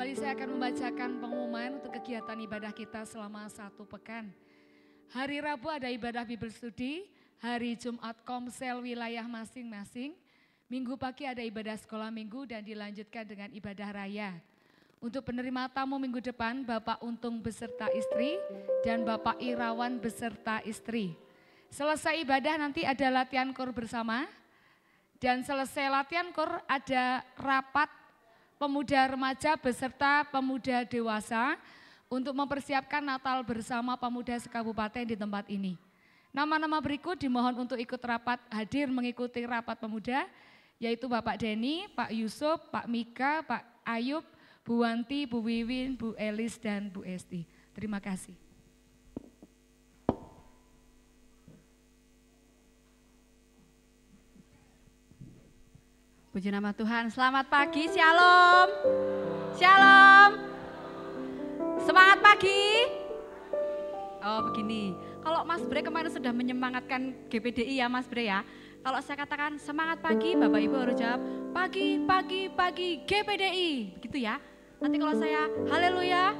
Kembali saya akan membacakan pengumuman untuk kegiatan ibadah kita selama 1 pekan. Hari Rabu ada ibadah Bible Study, hari Jumat Komsel wilayah masing-masing, Minggu pagi ada ibadah sekolah minggu dan dilanjutkan dengan ibadah raya. Untuk penerima tamu minggu depan, Bapak Untung beserta istri dan Bapak Irawan beserta istri. Selesai ibadah nanti ada latihan kor bersama dan selesai latihan kor ada rapat pemuda remaja beserta pemuda dewasa untuk mempersiapkan Natal bersama pemuda sekabupaten di tempat ini. Nama-nama berikut dimohon untuk ikut rapat hadir mengikuti rapat pemuda, yaitu Bapak Denny, Pak Yusuf, Pak Mika, Pak Ayub, Bu Wanti, Bu Wiwin, Bu Elis, dan Bu Esti. Terima kasih. Puji nama Tuhan, selamat pagi, shalom. Shalom. Semangat pagi. Oh begini, kalau Mas Bre kemarin sudah menyemangatkan GPDI ya Mas Bre ya. Kalau saya katakan semangat pagi, Bapak Ibu harus jawab pagi, pagi, pagi GPDI. Begitu ya. Nanti kalau saya haleluya,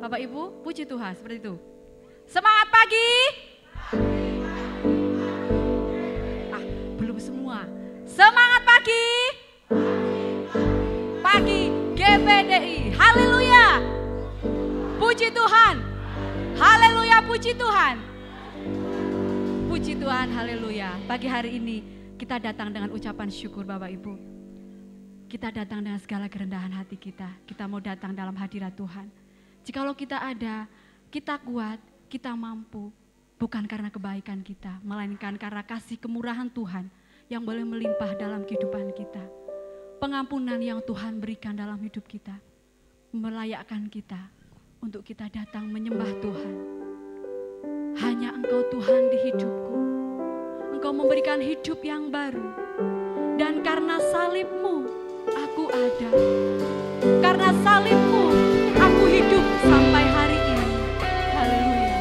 Bapak Ibu puji Tuhan, seperti itu. Semangat pagi. Belum semua. Semangat pagi. Pagi GPDI. Haleluya. Puji Tuhan. Haleluya, puji Tuhan. Puji Tuhan, haleluya. Pagi hari ini kita datang dengan ucapan syukur Bapak Ibu. Kita datang dengan segala kerendahan hati kita. Kita mau datang dalam hadirat Tuhan. Jikalau kita ada, kita kuat, kita mampu. Bukan karena kebaikan kita, melainkan karena kasih kemurahan Tuhan yang boleh melimpah dalam kehidupan kita. Pengampunan yang Tuhan berikan dalam hidup kita, melayakkan kita untuk kita datang menyembah Tuhan. Hanya Engkau Tuhan di hidupku, Engkau memberikan hidup yang baru, dan karena salib-Mu aku ada, karena salib-Mu aku hidup sampai hari ini. Haleluya.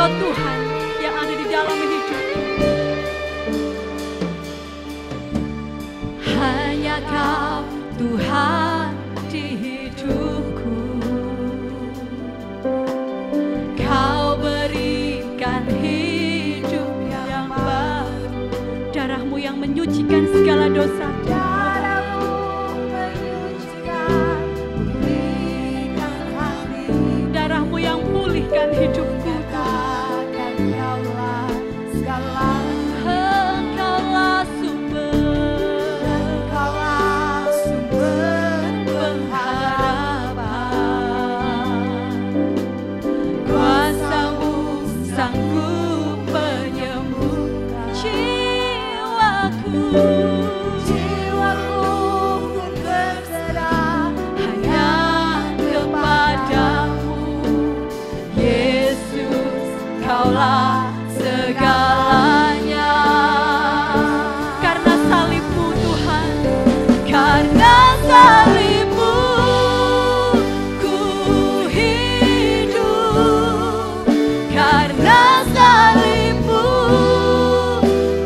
Tuhan yang ada di dalam hidup. Hanya Kau Tuhan di hidupku. Kau berikan hidup yang baru. Darah-Mu yang menyucikan segala dosa. Darah-Mu menyucikan, pulihkan hati. Darah-Mu yang pulihkan hidupku. Engkaulah segalanya. Karena salib-Mu Tuhan, karena salib-Mu ku hidup, karena salib-Mu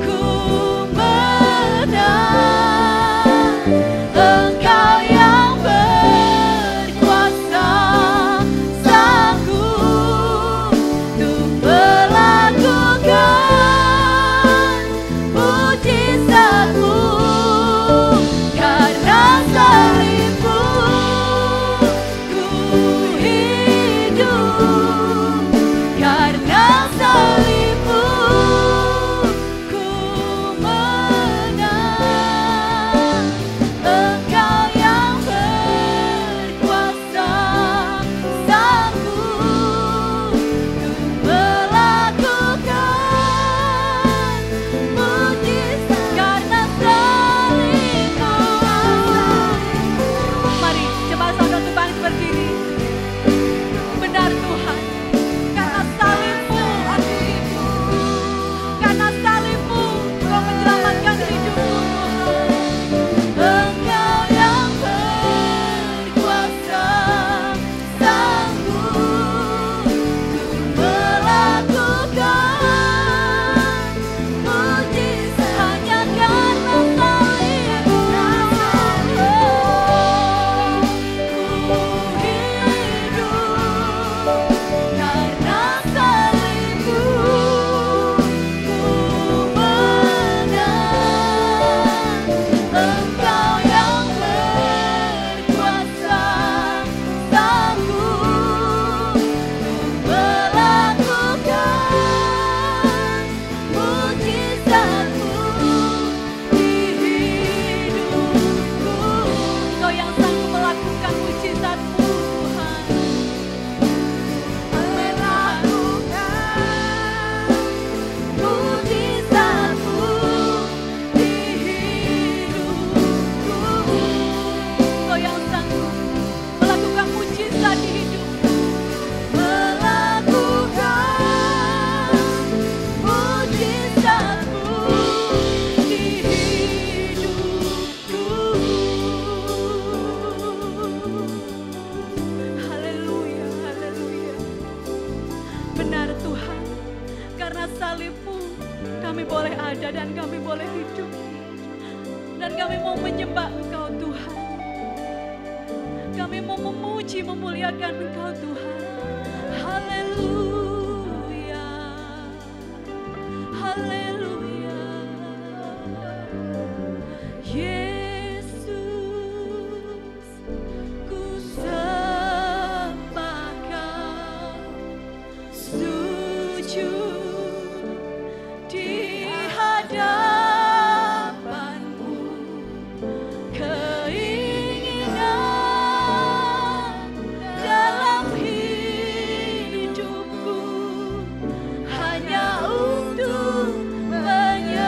ku menang. Engkau yang berkuasa sanggup untuk melakukan mujizat-Mu. Karena salib-Mu ku hidup, karena salib-Mu ku menang. Engkau yang berkuasa sanggup untuk melakukan mujizat. Karena salib-Mu. Mari jemaat saudara bangkit berdiri. Benar Tuhan, karena salib-Mu aku hidup, karena salib-Mu Kau menyelamatkan hidupku Tuhan. Engkau yang berkuasa sanggup untuk melakukan mujizat. Hanya karena salib-Mu ku hidup, karena salib-Mu ku menang. Engkau yang berkuasa sanggup untuk melakukan mujizat-Mu di hidupku. Engkau yang sanggup melakukan mujizat-Mu Tuhan. Melakukan mujizat-Mu di hidupku. Engkau yang sanggup melakukan mujizat di hidupku. Melakukan mujizat-Mu di hidupku. Haleluya, haleluya. Benar Tuhan, karena salib-Mu kami boleh ada dan kami boleh hidup. Dan kami mau menyembah Engkau Tuhan. Kami mau memuji, memuliakan Engkau Tuhan. Haleluya, haleluya. Yesus, ku sembah Kau, sujud di hadapan-Mu. Keinginan dalam hidupku hanya untuk menyembah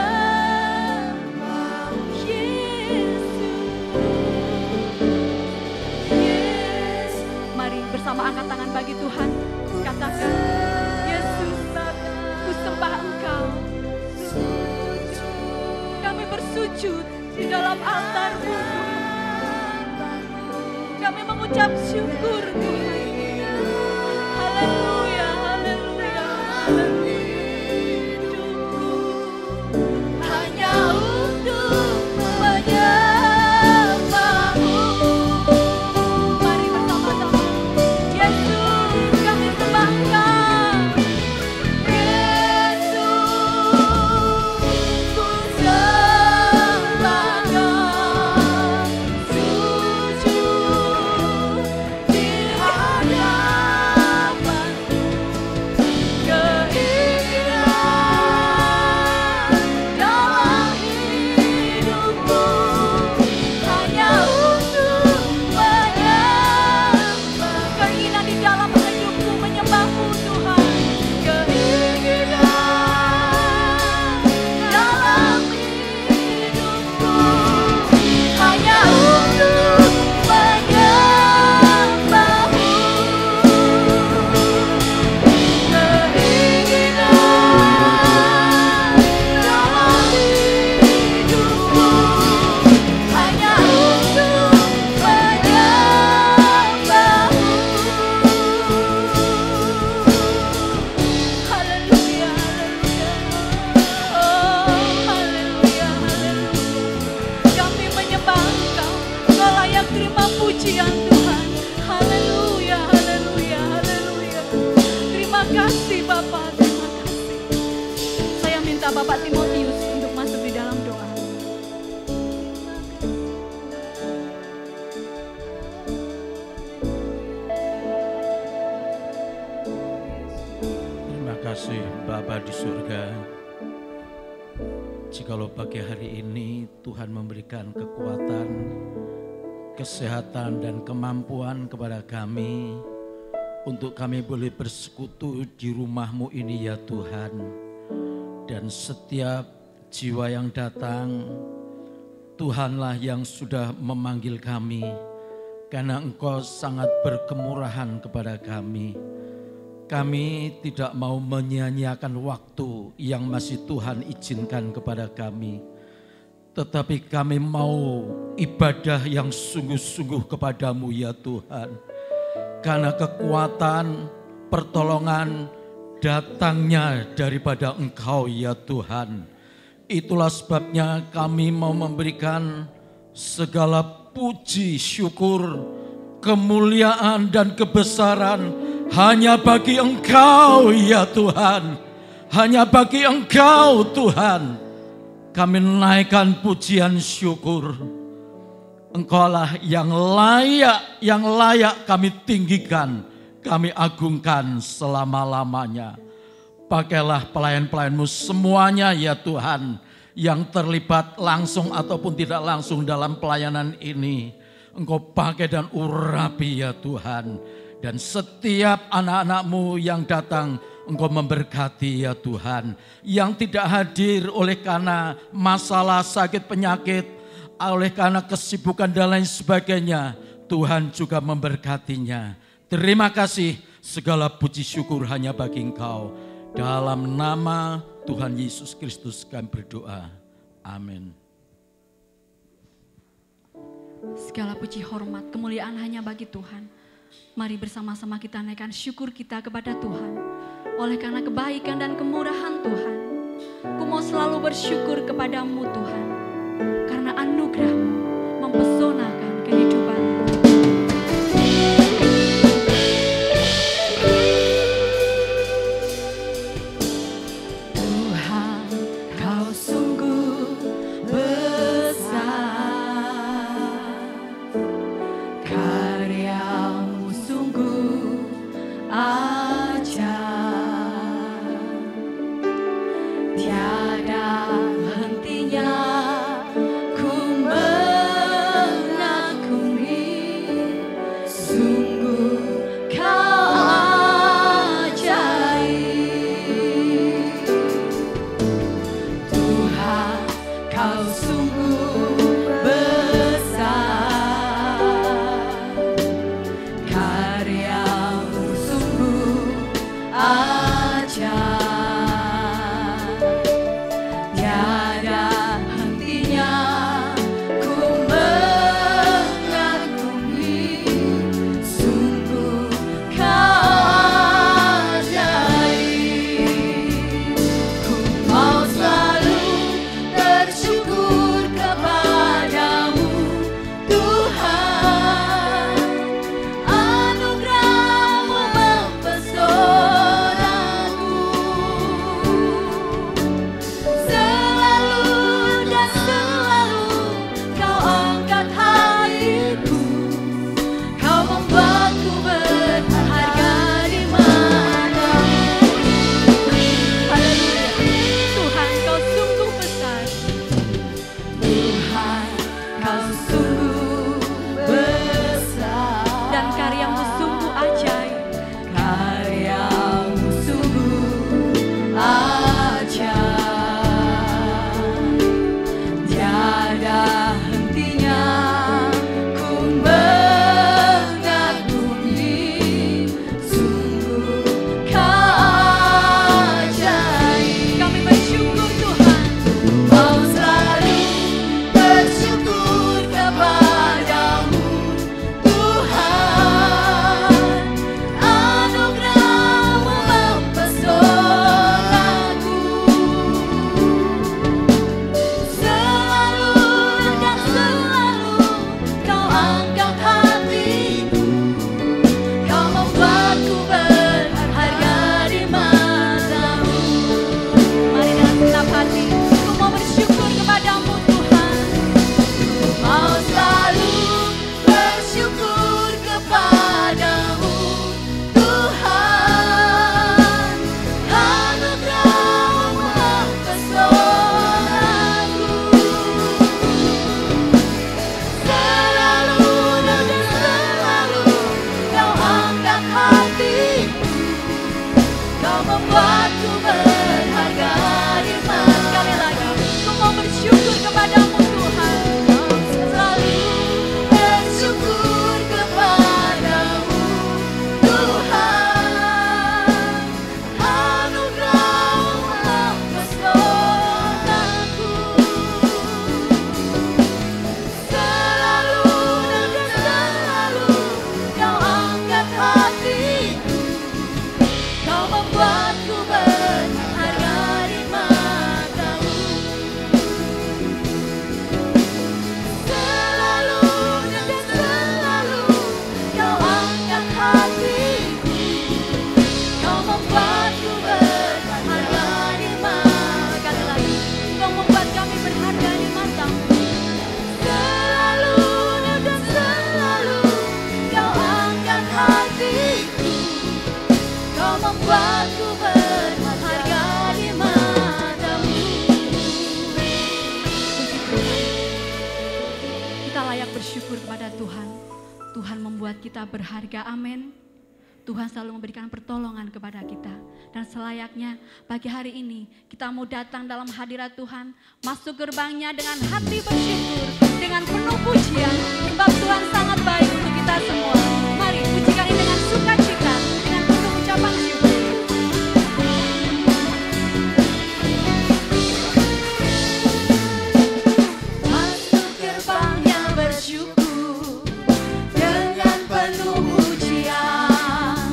Yesus. Mari bersama angkat tangan bagi Tuhan. Katakan, Yesus, ku sembah Engkau. Kami bersujud di dalam altar-Mu. Kami mengucap syukur Tuhan. Haleluya, haleluya, hidupku hanya untuk menyembah-Mu. Mari bersama-sama. Yesus, kami sembah Engkau. Yesus, ku sembah Kau, sujud di hadapan-Mu. kasih Bapak, terima kasih. Saya minta Bapak Timotius untuk masuk di dalam doa. Terima kasih Bapa di surga. Jikalau pagi hari ini Tuhan memberikan kekuatan, kesehatan dan kemampuan kepada kami untuk kami boleh bersekutu di rumah-Mu ini ya Tuhan. Dan setiap jiwa yang datang, Tuhanlah yang sudah memanggil kami karena Engkau sangat berkemurahan kepada kami. Kami tidak mau menyia-nyiakan waktu yang masih Tuhan izinkan kepada kami. Tetapi kami mau ibadah yang sungguh-sungguh kepadamu ya Tuhan. Karena kekuatan, pertolongan datangnya daripada Engkau ya Tuhan. Itulah sebabnya kami mau memberikan segala puji, syukur, kemuliaan dan kebesaran hanya bagi Engkau ya Tuhan. Hanya bagi Engkau Tuhan. Kami naikkan pujian syukur. Engkaulah yang layak kami tinggikan, kami agungkan selama-lamanya. Pakailah pelayan-pelayan-Mu semuanya ya Tuhan, yang terlibat langsung ataupun tidak langsung dalam pelayanan ini. Engkau pakai dan urapi ya Tuhan. Dan setiap anak-anak-Mu yang datang, Engkau memberkati ya Tuhan. Yang tidak hadir oleh karena masalah sakit penyakit, oleh karena kesibukan dan lain sebagainya, Tuhan juga memberkatinya. Terima kasih, segala puji syukur hanya bagi Engkau. Dalam nama Tuhan Yesus Kristus kami berdoa. Amin. Segala puji, hormat, kemuliaan hanya bagi Tuhan. Mari bersama-sama kita naikkan syukur kita kepada Tuhan. Oleh karena kebaikan dan kemurahan Tuhan, ku mau selalu bersyukur kepadamu Tuhan. Karena anugerah-Mu mempesonakan kehidupan. Tuhan, Kau sungguh besar, karya-Mu sungguh ajaib, tiada hentinya ku menang. Kau membuatku berharga firman. Sekali lagi, ku mau bersyukur kepadamu Tuhan. Selalu bersyukur kepadamu Tuhan. Anugerah-Mu mempesonaku. Selalu dan selalu Kau angkat hatiku. Kau membuatku berharga di mata-Mu. Selalu dan selalu Kau angkat hatiku. Kau membuatku berharga di mata. Sekali lagi, Kau membuat kami berharga di mata-Mu. Selalu dan selalu Kau angkat hatiku. Kau membuatku berharga di mata-Mu. Puji Tuhan. Kita layak bersyukur kepada Tuhan. Tuhan membuat kita berharga, amin. Tuhan selalu memberikan pertolongan kepada kita. Dan selayaknya pagi hari ini kita mau datang dalam hadirat Tuhan. Masuk gerbangnya dengan hati bersyukur, dengan penuh pujian. Sebab Tuhan sangat baik untuk kita semua. Mari pujikan ini dengan sukacita, dengan penuh ucapan syukur. Masuk gerbangnya bersyukur, dengan penuh pujian.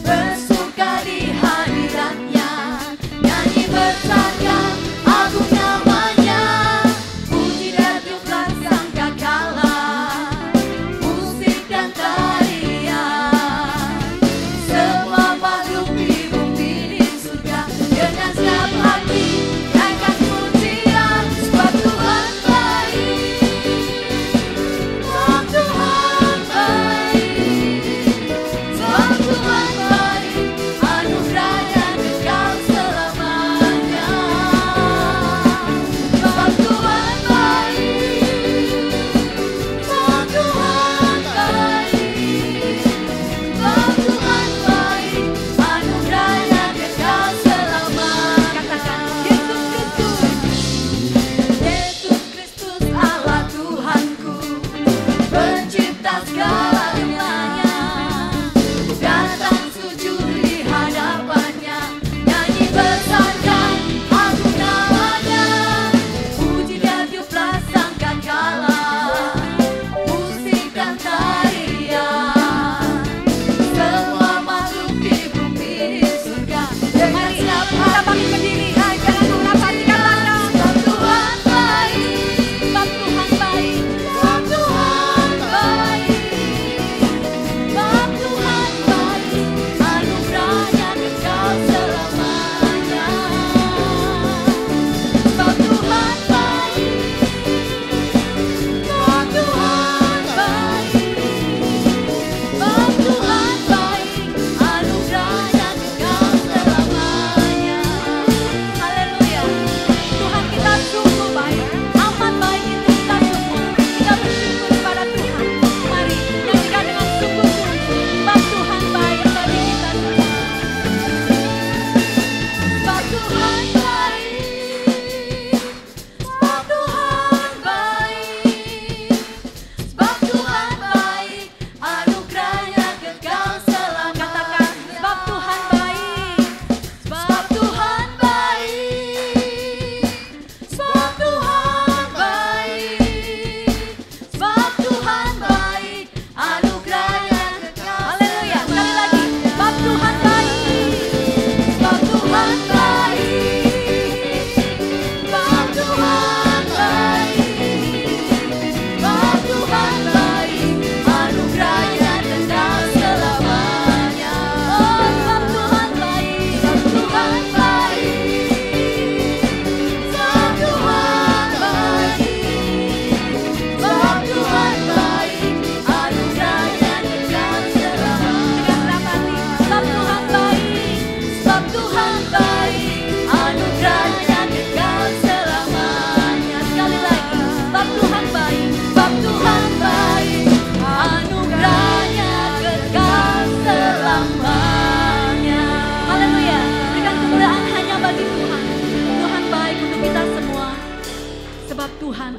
Bersuka di hadiratnya, nyanyi besarkan agung namanya. Puji dan syukur sangka kalah, musik dan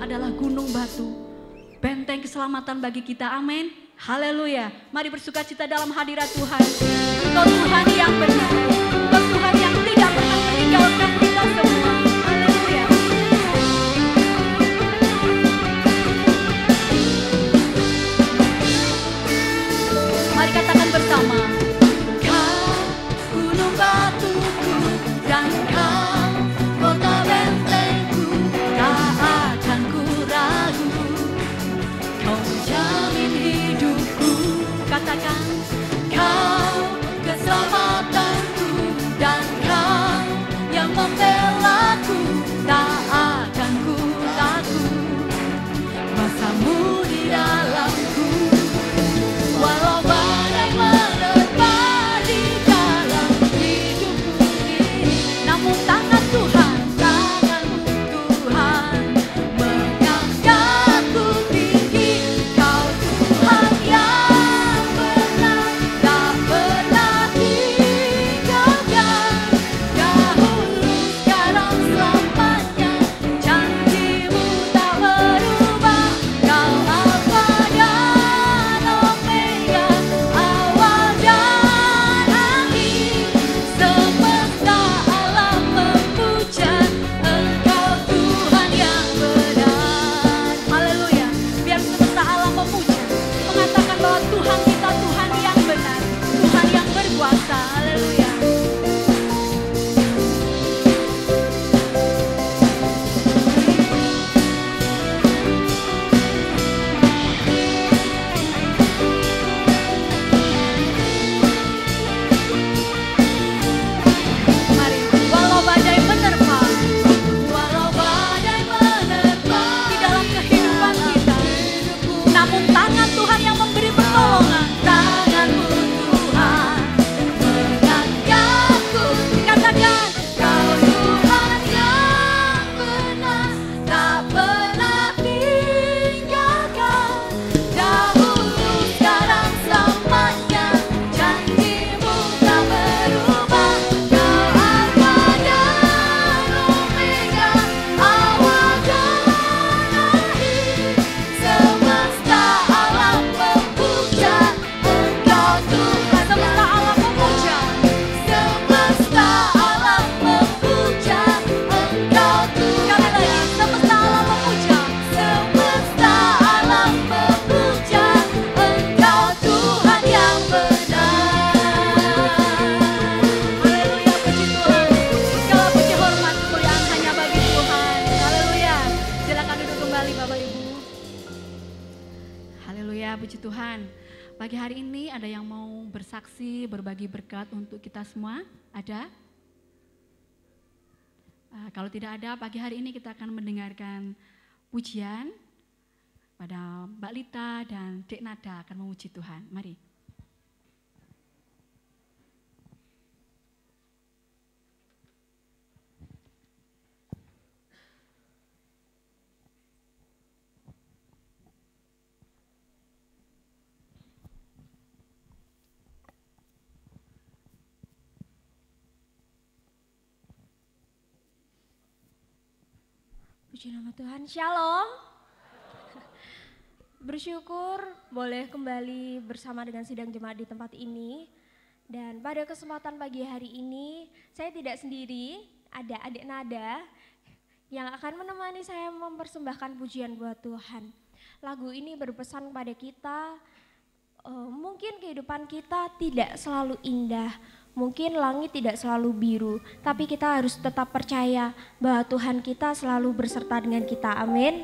adalah gunung batu, benteng keselamatan bagi kita. Amin. Haleluya. Mari bersukacita dalam hadirat Tuhan. Engkau Tuhan yang benar, Engkau Tuhan yang tidak pernah meninggalkan kita semua. Haleluya. Mari katakan bersama. Kau gunung batuku dan kau kota bentengku, tak akan ku ragu. Kau menjamin hidupku, katakan kau keselamatanku dan kau yang membelaku, tak akan ku takut masamu di dalamku. Walau badai menerpa di dalam hidupku ini, namun tangan Tuhan, tanganmu Tuhan mengangkatku tinggi. Kau Tuhan yang benar, tak pernah tinggalkan. Dahulu, sekarang, selamanya, janjimu tak berubah. Kau Alfa dan Omega, awal dan akhir. Semesta alam memuja Engkau Tuhan yang benar. Haleluya. Biar semesta alam memuja, mengatakan bahwa Tuhan kita Tuhan yang benar, Tuhan yang berkuasa. Haleluya. Mari, walau badai menerpa di dalam kehidupan kita, namun tangan Tuhan yang memberi pertolongan, tanganmu Tuhan mengangkatku. Katakan, kau Tuhan yang benar, tak pernah tinggalkan. Dahulu, sekarang, selamanya, janjimu tak berubah. Kau Alfa dan Omega, awal dan akhir. Semesta alam memuja Engkau Tuhan. Semesta alam memuja, semesta alam memuja Engkau Tuhan. Sekali lagi, semesta alam memuja, semesta alam memuja Engkau Tuhan yang benar. Haleluya, puji Tuhan. Segala puji hormat kemuliaan hanya bagi Tuhan. Haleluya. Silakan duduk kembali Bapak Ibu. Haleluya, puji Tuhan. Pagi hari ini ada yang mau bersaksi, berbagi berkat untuk kita semua? Ada? Kalau tidak ada, pagi hari ini kita akan mendengarkan pujian pada Mbak Lita dan Dek Nada akan memuji Tuhan. Mari. Puji nama Tuhan, Shalom. Bersyukur boleh kembali bersama dengan sidang jemaat di tempat ini. Dan pada kesempatan pagi hari ini, saya tidak sendiri, ada adik Nada yang akan menemani saya mempersembahkan pujian buat Tuhan. Lagu ini berpesan kepada kita, mungkin kehidupan kita tidak selalu indah, mungkin langit tidak selalu biru, tapi kita harus tetap percaya bahwa Tuhan kita selalu berserta dengan kita. Amin.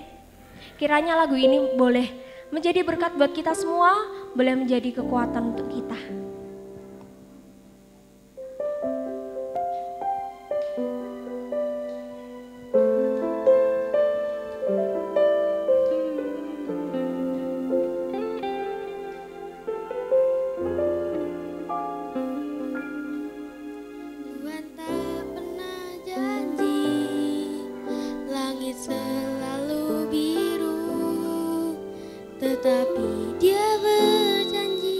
Kiranya lagu ini boleh menjadi berkat buat kita semua, boleh menjadi kekuatan untuk kita. Tuhan tak pernah janji langit selalu biru, tetapi Dia berjanji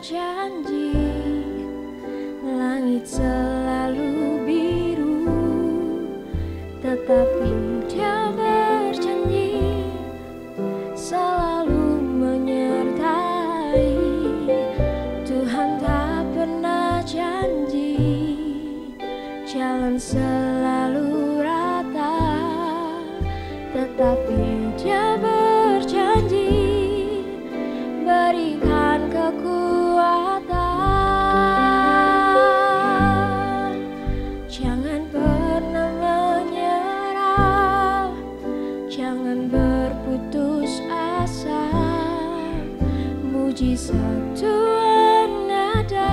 janji, langit selalu biru, tetapi Dia berjanji selalu menyertai. Tuhan tak pernah janji jalan selalu rata, tetapi Dia berjanji berikan kekuatan. Jangan pernah menyerah, jangan berputus asa. Mujizat Tuhan ada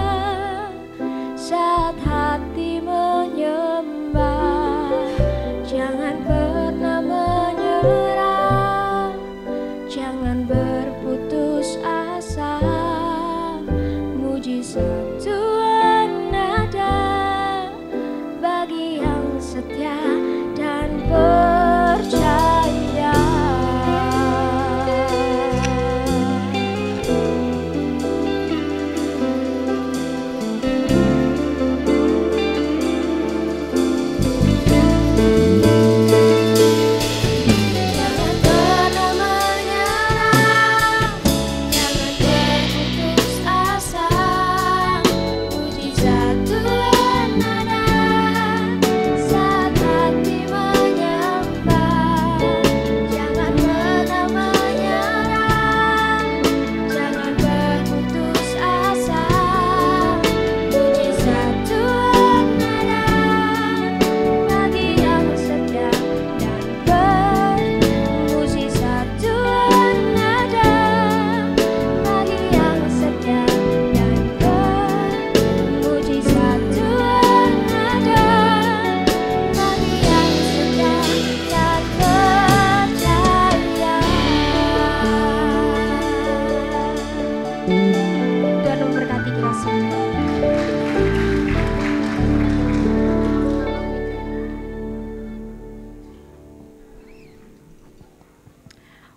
saat hati menyembah. Jangan pernah menyerah, jangan berputus asa. Mujizat Tuhan ada bagi yang setia dan percaya.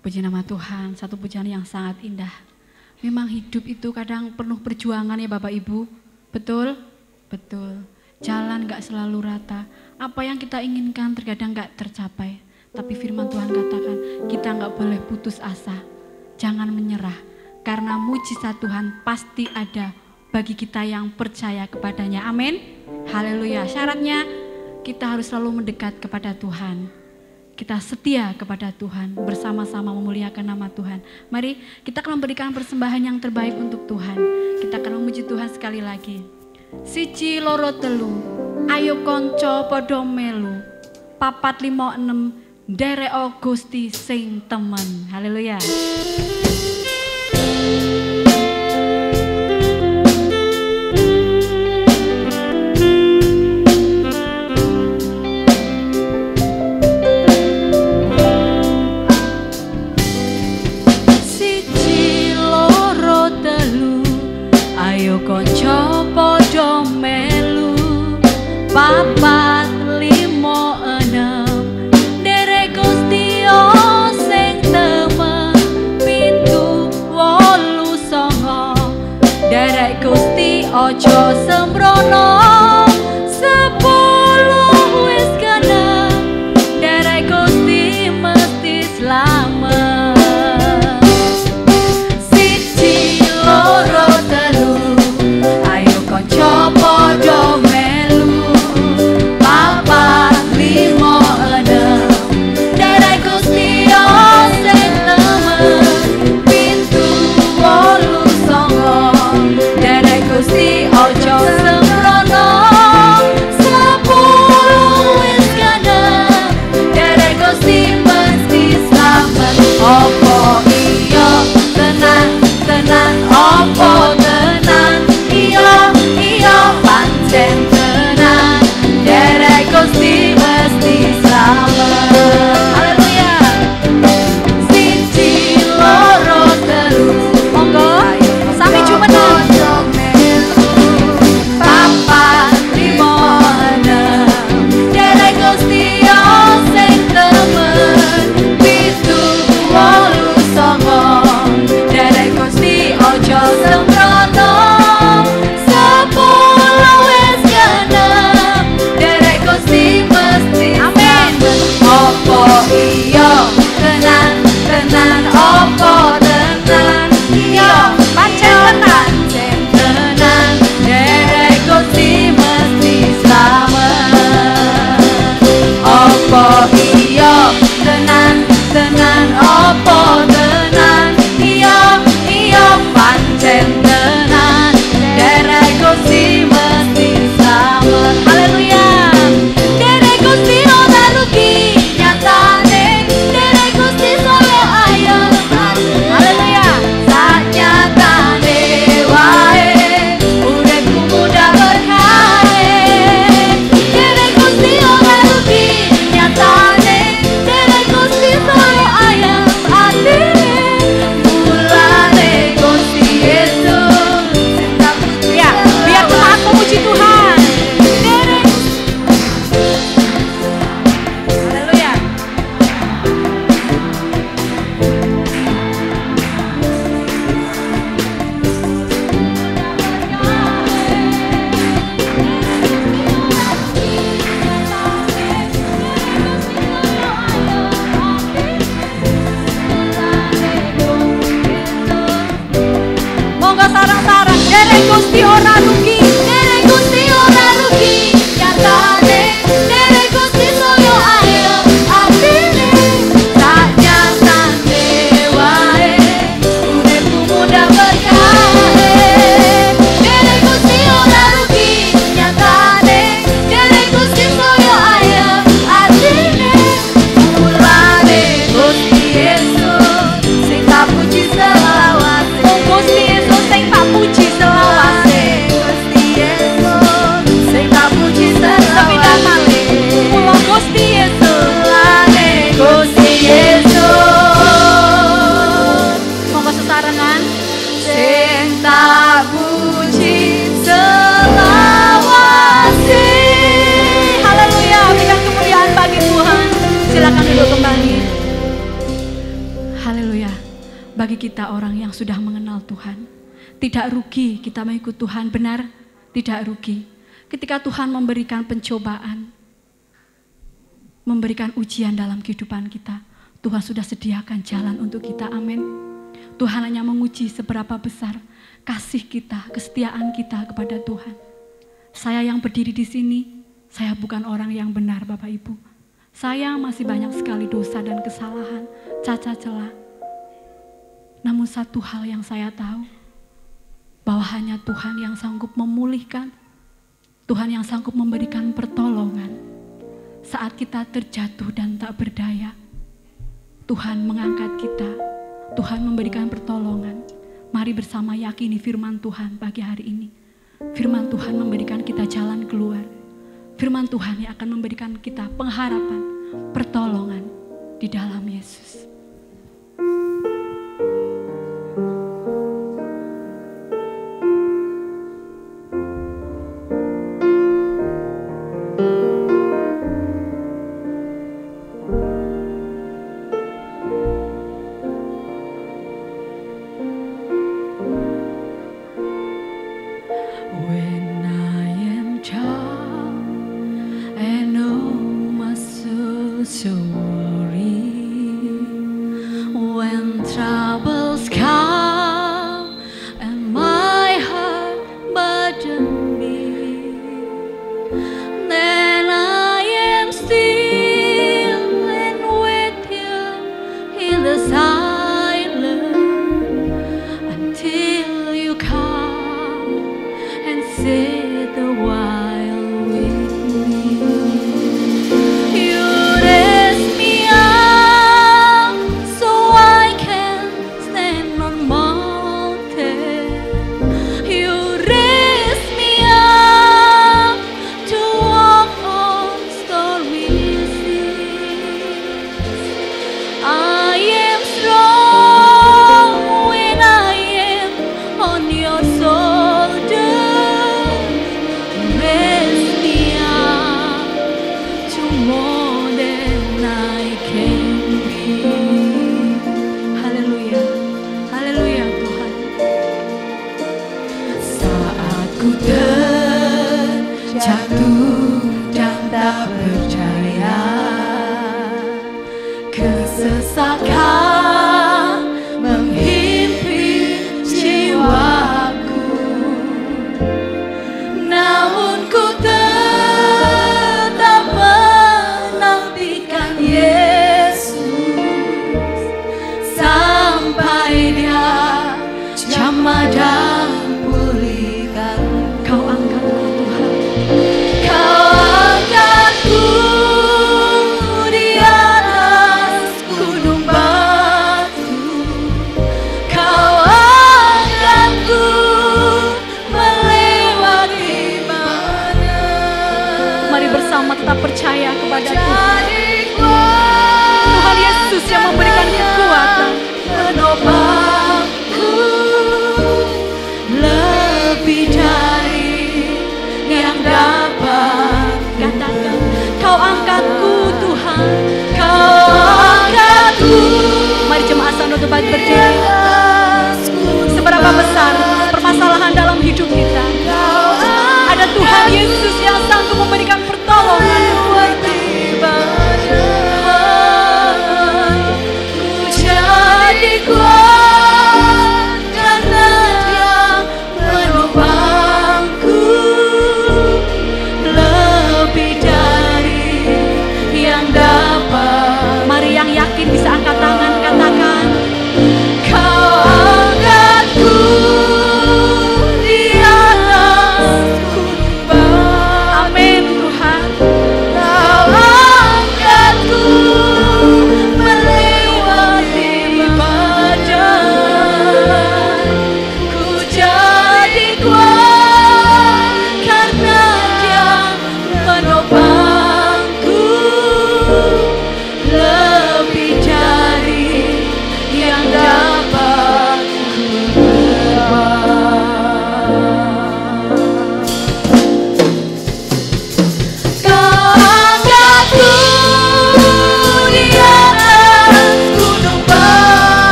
Puji nama Tuhan, satu pujian yang sangat indah. Memang hidup itu kadang penuh perjuangan ya Bapak Ibu. Betul? Betul. Jalan gak selalu rata. Apa yang kita inginkan terkadang gak tercapai. Tapi firman Tuhan katakan kita gak boleh putus asa. Jangan menyerah. Karena mujizat Tuhan pasti ada bagi kita yang percaya kepadanya. Amin. Haleluya. Syaratnya kita harus selalu mendekat kepada Tuhan. Kita setia kepada Tuhan, bersama-sama memuliakan nama Tuhan. Mari kita akan memberikan persembahan yang terbaik untuk Tuhan. Kita akan memuji Tuhan sekali lagi. Siji loro telu, ayo konco podo melu, 456 nderek Gusti sing temen. Haleluya. Konco podo melu 456 derek Gusti sing temen 789 derek Gusti ojo sembrono 10 wis genep derek Gusti mesti slamet. Siji loro telu konco podo melu 456 derek Gusti sing temen 789 derek Gusti ojo sembrono bagi kita orang yang sudah mengenal Tuhan. Tidak rugi kita mengikut Tuhan, benar? Tidak rugi. Ketika Tuhan memberikan pencobaan, memberikan ujian dalam kehidupan kita, Tuhan sudah sediakan jalan untuk kita, amin. Tuhan hanya menguji seberapa besar kasih kita, kesetiaan kita kepada Tuhan. Saya yang berdiri di sini, saya bukan orang yang benar, Bapak Ibu. Saya masih banyak sekali dosa dan kesalahan, cacat celah. Namun satu hal yang saya tahu, bahwa hanya Tuhan yang sanggup memulihkan, Tuhan yang sanggup memberikan pertolongan. Saat kita terjatuh dan tak berdaya, Tuhan mengangkat kita, Tuhan memberikan pertolongan. Mari bersama yakini firman Tuhan pagi hari ini. Firman Tuhan memberikan kita jalan keluar. Firman Tuhan yang akan memberikan kita pengharapan, pertolongan di dalam Yesus.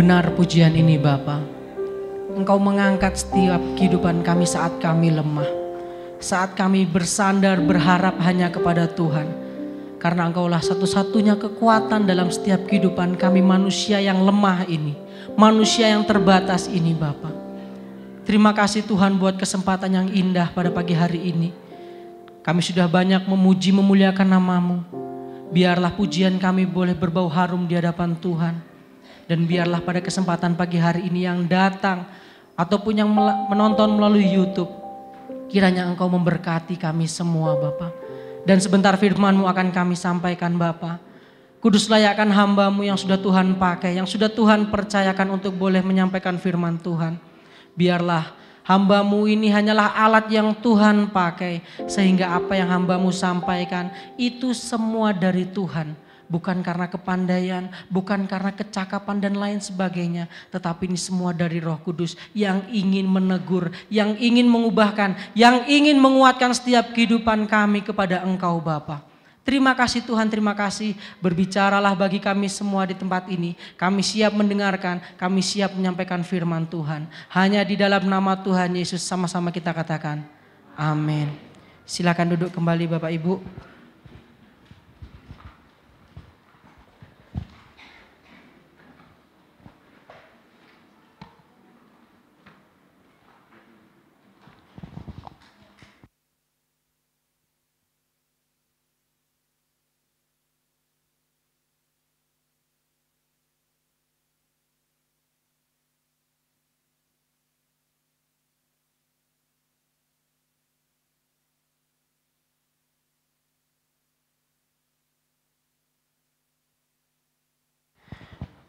benar pujian ini Bapa. Engkau mengangkat setiap kehidupan kami saat kami lemah. Saat kami bersandar berharap hanya kepada Tuhan. Karena Engkaulah satu-satunya kekuatan dalam setiap kehidupan kami manusia yang lemah ini. Manusia yang terbatas ini Bapa. Terima kasih Tuhan buat kesempatan yang indah pada pagi hari ini. Kami sudah banyak memuji memuliakan nama-Mu. Biarlah pujian kami boleh berbau harum di hadapan Tuhan. Dan biarlah pada kesempatan pagi hari ini yang datang ataupun yang menonton melalui YouTube, kiranya Engkau memberkati kami semua Bapa. Dan sebentar firman-Mu akan kami sampaikan Bapa. Kudus layakkan hamba-Mu yang sudah Tuhan pakai, yang sudah Tuhan percayakan untuk boleh menyampaikan firman Tuhan. Biarlah hamba-Mu ini hanyalah alat yang Tuhan pakai, sehingga apa yang hamba-Mu sampaikan itu semua dari Tuhan. Bukan karena kepandaian, bukan karena kecakapan dan lain sebagainya. Tetapi ini semua dari Roh Kudus yang ingin menegur, yang ingin mengubahkan, yang ingin menguatkan setiap kehidupan kami kepada Engkau Bapa. Terima kasih Tuhan, terima kasih. Berbicaralah bagi kami semua di tempat ini. Kami siap mendengarkan, kami siap menyampaikan firman Tuhan. Hanya di dalam nama Tuhan Yesus sama-sama kita katakan, amin. Silakan duduk kembali Bapak Ibu.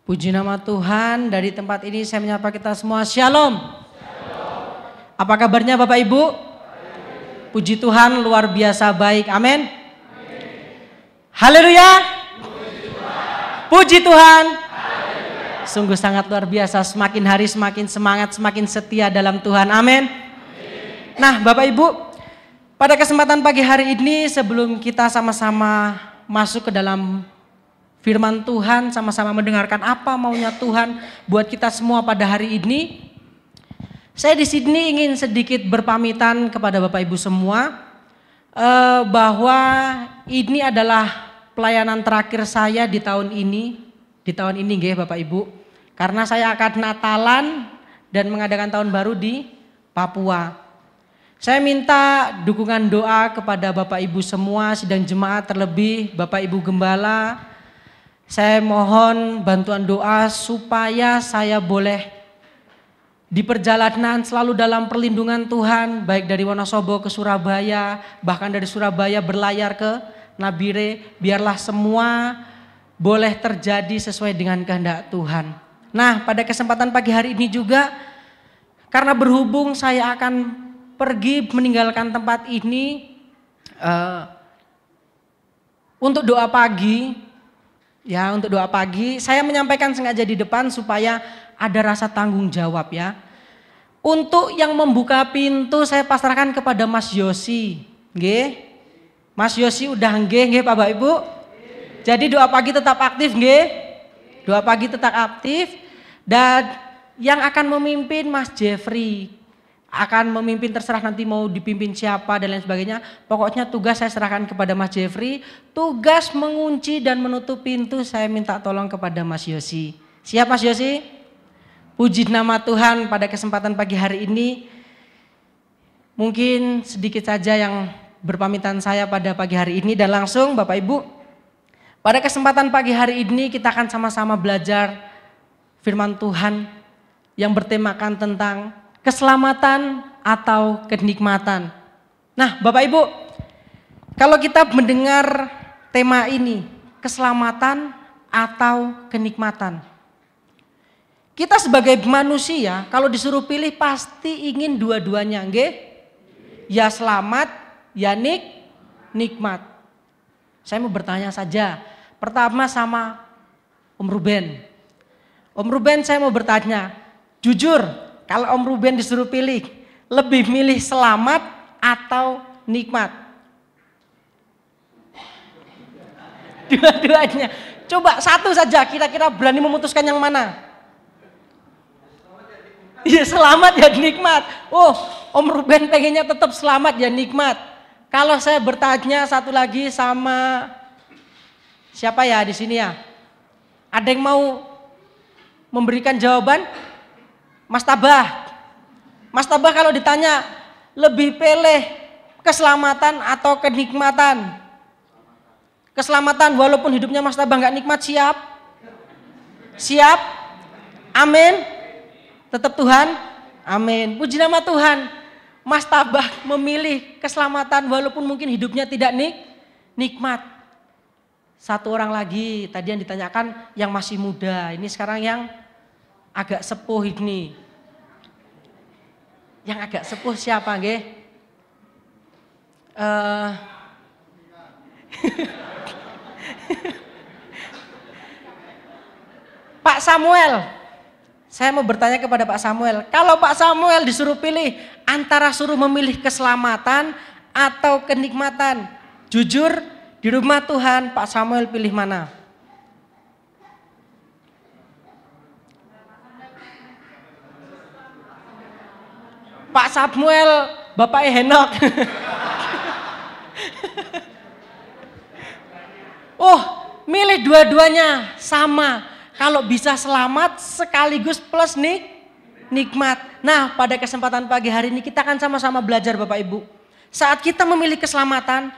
Puji nama Tuhan, dari tempat ini saya menyapa kita semua, Shalom. Apa kabarnya Bapak Ibu? Puji Tuhan, luar biasa baik, amin. Haleluya. Puji Tuhan. Sungguh sangat luar biasa, semakin hari semakin semangat, semakin setia dalam Tuhan, amin. Nah Bapak Ibu, pada kesempatan pagi hari ini sebelum kita sama-sama masuk ke dalam firman Tuhan, sama-sama mendengarkan apa maunya Tuhan buat kita semua pada hari ini. Saya di sini ingin sedikit berpamitan kepada Bapak Ibu semua bahwa ini adalah pelayanan terakhir saya di tahun ini. Di tahun ini nggih Bapak Ibu. Karena saya akan Natalan dan mengadakan tahun baru di Papua. Saya minta dukungan doa kepada Bapak Ibu semua, sidang jemaat, terlebih Bapak Ibu Gembala. Saya mohon bantuan doa supaya saya boleh di perjalanan selalu dalam perlindungan Tuhan, baik dari Wonosobo ke Surabaya, bahkan dari Surabaya berlayar ke Nabire, biarlah semua boleh terjadi sesuai dengan kehendak Tuhan. Nah, pada kesempatan pagi hari ini juga, karena berhubung saya akan pergi meninggalkan tempat ini untuk doa pagi. Ya, untuk doa pagi, saya menyampaikan sengaja di depan supaya ada rasa tanggung jawab ya. Untuk yang membuka pintu saya pasrahkan kepada Mas Yosi. Nggih. Mas Yosi udah nggih Bapak Ibu. Jadi doa pagi tetap aktif nggih. Doa pagi tetap aktif dan yang akan memimpin Mas Jeffrey. Akan memimpin, terserah nanti mau dipimpin siapa dan lain sebagainya. Pokoknya tugas saya serahkan kepada Mas Jeffrey. Tugas mengunci dan menutup pintu saya minta tolong kepada Mas Yosi. Siap Mas Yosi? Puji nama Tuhan, pada kesempatan pagi hari ini mungkin sedikit saja yang berpamitan saya pada pagi hari ini. Dan langsung Bapak Ibu, pada kesempatan pagi hari ini kita akan sama-sama belajar firman Tuhan yang bertemakan tentang keselamatan atau kenikmatan. Nah Bapak Ibu, kalau kita mendengar tema ini, keselamatan atau kenikmatan. Kita sebagai manusia kalau disuruh pilih pasti ingin dua-duanya, nggih? Ya selamat, ya nikmat. Saya mau bertanya saja, pertama sama Om Ruben. Om Ruben saya mau bertanya, jujur, kalau Om Ruben disuruh pilih, lebih milih selamat atau nikmat? Dua-duanya. Coba satu saja, kira-kira berani memutuskan yang mana? Iya, selamat ya nikmat. Oh, Om Ruben pengennya tetap selamat ya nikmat. Kalau saya bertanya satu lagi sama siapa ya di sini ya? Ada yang mau memberikan jawaban? Mas Tabah. Mas Tabah kalau ditanya lebih pilih keselamatan atau kenikmatan? Keselamatan walaupun hidupnya Mas Tabah nggak nikmat, siap? Siap? Amin. Tetap Tuhan? Amin. Puji nama Tuhan. Mas Tabah memilih keselamatan walaupun mungkin hidupnya tidak nikmat. Satu orang lagi tadi yang ditanyakan yang masih muda. Ini sekarang yang agak sepuh ini. Yang agak sepuh siapa nggih? Pak Samuel. Saya mau bertanya kepada Pak Samuel. Kalau Pak Samuel disuruh pilih antara suruh memilih keselamatan atau kenikmatan. Jujur di rumah Tuhan Pak Samuel pilih mana? Pak Samuel, Bapak Henok. Oh, milih dua-duanya sama. Kalau bisa selamat sekaligus plus nikmat. Nah, pada kesempatan pagi hari ini kita akan sama-sama belajar Bapak Ibu. Saat kita memilih keselamatan,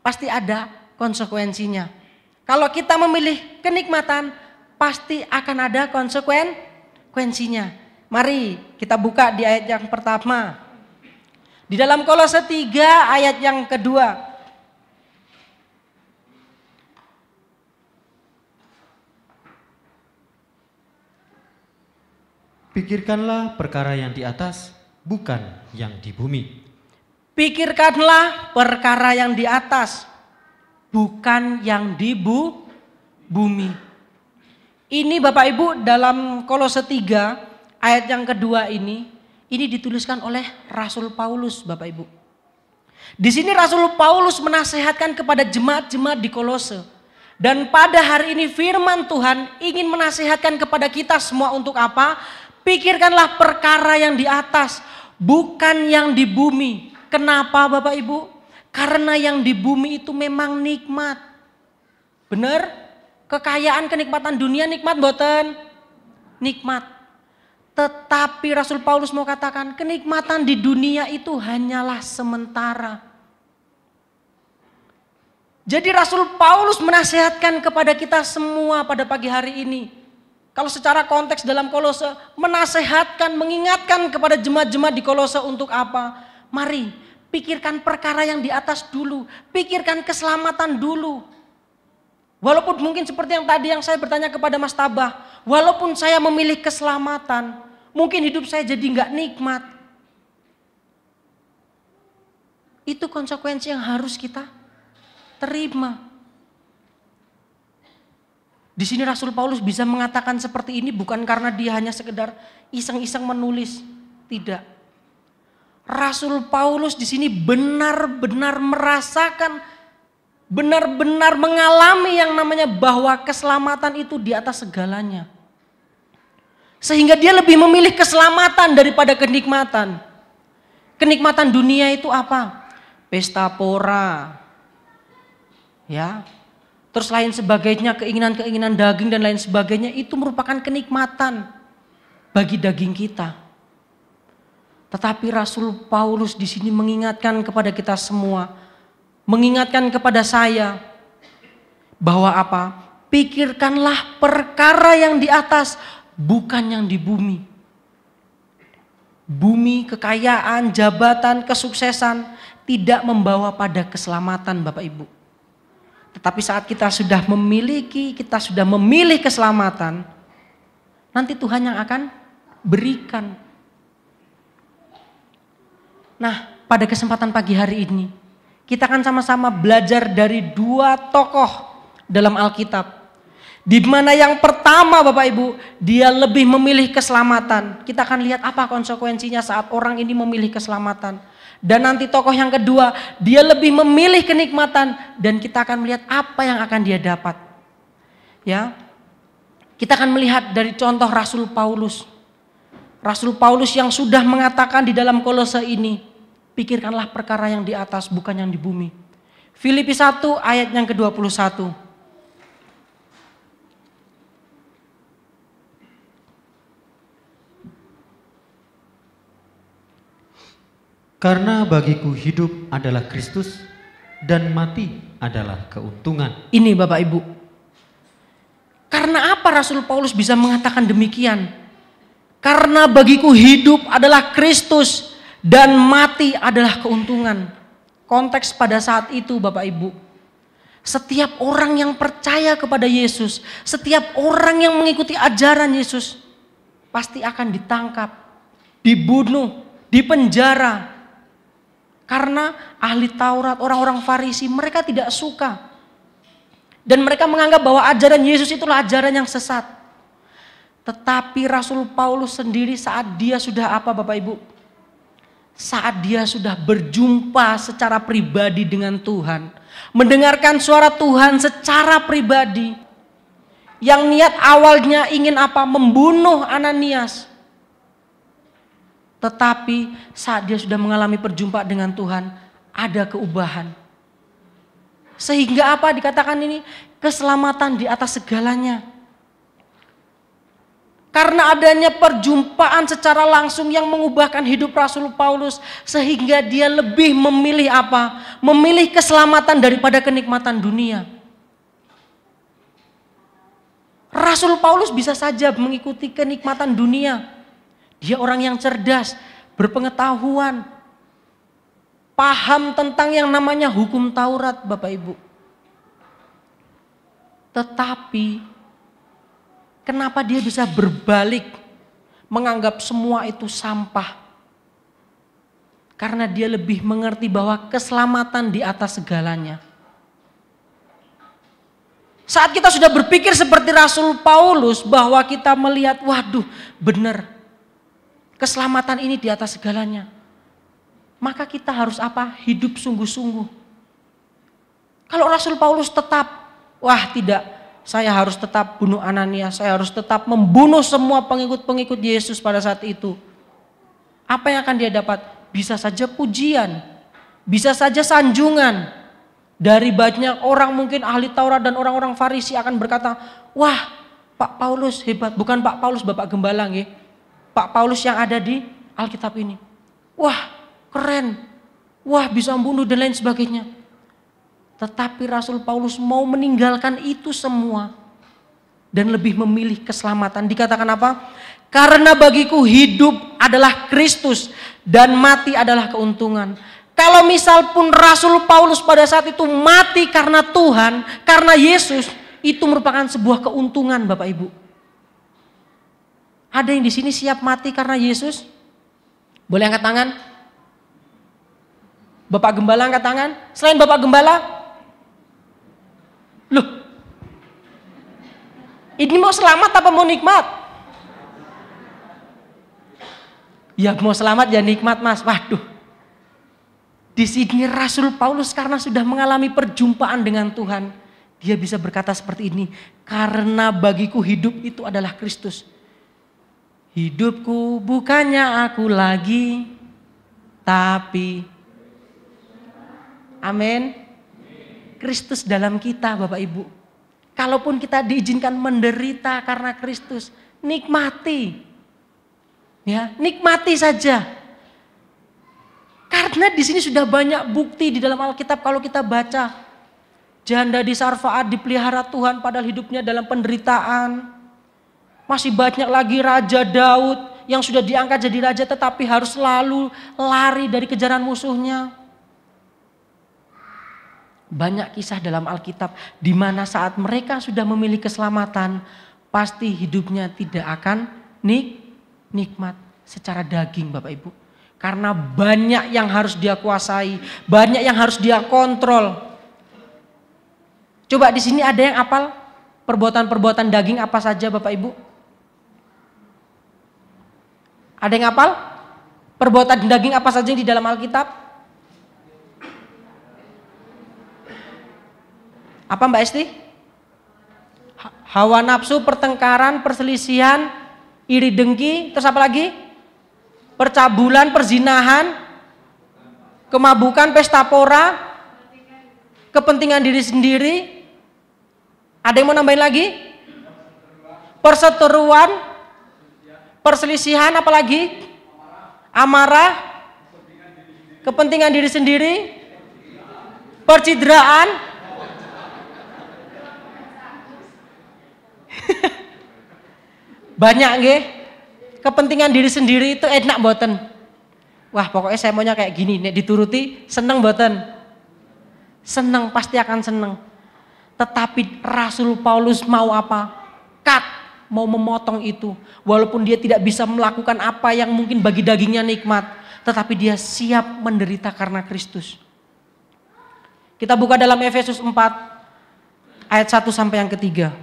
pasti ada konsekuensinya. Kalau kita memilih kenikmatan, pasti akan ada konsekuensinya. Mari kita buka di ayat yang pertama. Di dalam Kolose 3 ayat yang kedua. Pikirkanlah perkara yang di atas, bukan yang di bumi. Pikirkanlah perkara yang di atas, bukan yang di bumi. Ini Bapak Ibu dalam Kolose 3 ayat yang kedua ini dituliskan oleh Rasul Paulus Bapak Ibu. Di sini Rasul Paulus menasehatkan kepada jemaat-jemaat di Kolose. Dan pada hari ini firman Tuhan ingin menasehatkan kepada kita semua untuk apa? Pikirkanlah perkara yang di atas, bukan yang di bumi. Kenapa Bapak Ibu? Karena yang di bumi itu memang nikmat. Benar? Kekayaan kenikmatan dunia nikmat mboten? Nikmat. Tetapi Rasul Paulus mau katakan kenikmatan di dunia itu hanyalah sementara. Jadi Rasul Paulus menasihatkan kepada kita semua pada pagi hari ini. Kalau secara konteks dalam Kolose menasehatkan, mengingatkan kepada jemaat-jemaat di Kolose untuk apa? Mari pikirkan perkara yang di atas dulu, pikirkan keselamatan dulu. Walaupun mungkin seperti yang tadi yang saya bertanya kepada Mas Tabah, walaupun saya memilih keselamatan, mungkin hidup saya jadi nggak nikmat. Itu konsekuensi yang harus kita terima. Di sini Rasul Paulus bisa mengatakan seperti ini bukan karena dia hanya sekedar iseng-iseng menulis, tidak. Rasul Paulus di sini benar-benar merasakan, benar-benar mengalami yang namanya bahwa keselamatan itu di atas segalanya. Sehingga dia lebih memilih keselamatan daripada kenikmatan. Kenikmatan dunia itu apa? Pesta pora. Ya. Terus lain sebagainya, keinginan-keinginan daging dan lain sebagainya itu merupakan kenikmatan bagi daging kita. Tetapi Rasul Paulus di sini mengingatkan kepada kita semua, mengingatkan kepada saya bahwa apa? Pikirkanlah perkara yang di atas, bukan yang di bumi. Bumi, kekayaan, jabatan, kesuksesan tidak membawa pada keselamatan Bapak Ibu. Tetapi saat kita sudah memilih keselamatan, nanti Tuhan yang akan berikan. Nah, pada kesempatan pagi hari ini, kita akan sama-sama belajar dari dua tokoh dalam Alkitab. Di mana yang pertama Bapak Ibu, dia lebih memilih keselamatan. Kita akan lihat apa konsekuensinya saat orang ini memilih keselamatan. Dan nanti tokoh yang kedua, dia lebih memilih kenikmatan dan kita akan melihat apa yang akan dia dapat. Ya. Kita akan melihat dari contoh Rasul Paulus. Rasul Paulus yang sudah mengatakan di dalam Kolose ini, pikirkanlah perkara yang di atas bukan yang di bumi. Filipi 1 ayat yang ke-21. Karena bagiku hidup adalah Kristus dan mati adalah keuntungan. Ini Bapak Ibu. Karena apa Rasul Paulus bisa mengatakan demikian? Karena bagiku hidup adalah Kristus dan mati adalah keuntungan. Konteks pada saat itu Bapak Ibu. Setiap orang yang percaya kepada Yesus, setiap orang yang mengikuti ajaran Yesus pasti akan ditangkap, dibunuh, dipenjara. Karena ahli Taurat, orang-orang Farisi, mereka tidak suka. Dan mereka menganggap bahwa ajaran Yesus itulah ajaran yang sesat. Tetapi Rasul Paulus sendiri saat dia sudah apa Bapak Ibu? Saat dia sudah berjumpa secara pribadi dengan Tuhan. Mendengarkan suara Tuhan secara pribadi. Yang niat awalnya ingin apa? Membunuh Ananias. Tetapi saat dia sudah mengalami perjumpaan dengan Tuhan, ada keubahan. Sehingga apa dikatakan ini? Keselamatan di atas segalanya. Karena adanya perjumpaan secara langsung yang mengubahkan hidup Rasul Paulus. Sehingga dia lebih memilih apa? Memilih keselamatan daripada kenikmatan dunia. Rasul Paulus bisa saja mengikuti kenikmatan dunia. Dia orang yang cerdas, berpengetahuan, paham tentang yang namanya hukum Taurat Bapak Ibu. Tetapi kenapa dia bisa berbalik menganggap semua itu sampah? Karena dia lebih mengerti bahwa keselamatan di atas segalanya. Saat kita sudah berpikir seperti Rasul Paulus bahwa kita melihat, waduh benar. Keselamatan ini di atas segalanya. Maka kita harus apa? Hidup sungguh-sungguh. Kalau Rasul Paulus tetap, wah tidak, saya harus tetap bunuh Ananias, saya harus tetap membunuh semua pengikut-pengikut Yesus pada saat itu. Apa yang akan dia dapat? Bisa saja pujian, bisa saja sanjungan. Dari banyak orang mungkin ahli Taurat dan orang-orang Farisi akan berkata, wah Pak Paulus hebat, bukan Pak Paulus Bapak Gembala nggih. Pak Paulus yang ada di Alkitab ini. Wah keren, wah bisa membunuh dan lain sebagainya. Tetapi Rasul Paulus mau meninggalkan itu semua. Dan lebih memilih keselamatan. Dikatakan apa? Karena bagiku hidup adalah Kristus dan mati adalah keuntungan. Kalau misal pun Rasul Paulus pada saat itu mati karena Tuhan, karena Yesus, itu merupakan sebuah keuntungan Bapak Ibu. Ada yang di sini siap mati karena Yesus? Boleh angkat tangan? Bapak Gembala angkat tangan. Selain Bapak Gembala? Loh. Ini mau selamat apa mau nikmat? Ya mau selamat ya nikmat Mas. Waduh. Di sini Rasul Paulus karena sudah mengalami perjumpaan dengan Tuhan, dia bisa berkata seperti ini, karena bagiku hidup itu adalah Kristus. Hidupku bukannya aku lagi, tapi amin. Kristus dalam kita Bapak Ibu. Kalaupun kita diizinkan menderita karena Kristus, nikmati. Ya, nikmati saja. Karena di sini sudah banyak bukti di dalam Alkitab kalau kita baca. Janda di Sarfaat dipelihara Tuhan padahal hidupnya dalam penderitaan. Masih banyak lagi Raja Daud yang sudah diangkat jadi raja tetapi harus selalu lari dari kejaran musuhnya. Banyak kisah dalam Alkitab di mana saat mereka sudah memilih keselamatan, pasti hidupnya tidak akan nikmat secara daging Bapak Ibu. Karena banyak yang harus dia kuasai, banyak yang harus dia kontrol. Coba di sini ada yang hafal perbuatan-perbuatan daging apa saja Bapak Ibu? Ada yang hafal? Perbuatan daging apa saja yang di dalam Alkitab? Apa Mbak Esti? Hawa nafsu, pertengkaran, perselisihan, iri dengki, terus apa lagi? percabulan, perzinahan, kemabukan, pesta pora, kepentingan diri sendiri. Ada yang mau nambahin lagi? Perseteruan, perselisihan, apalagi? Amarah, kepentingan diri sendiri, percidraan, banyak nggih. Kepentingan diri sendiri itu enak mboten? Wah, pokoknya saya maunya kayak gini, nek dituruti seneng mboten? Seneng, pasti akan seneng. Tetapi Rasul Paulus mau apa? Cut, mau memotong itu. Walaupun dia tidak bisa melakukan apa yang mungkin bagi dagingnya nikmat, tetapi dia siap menderita karena Kristus. Kita buka dalam Efesus 4 ayat 1 sampai yang ketiga.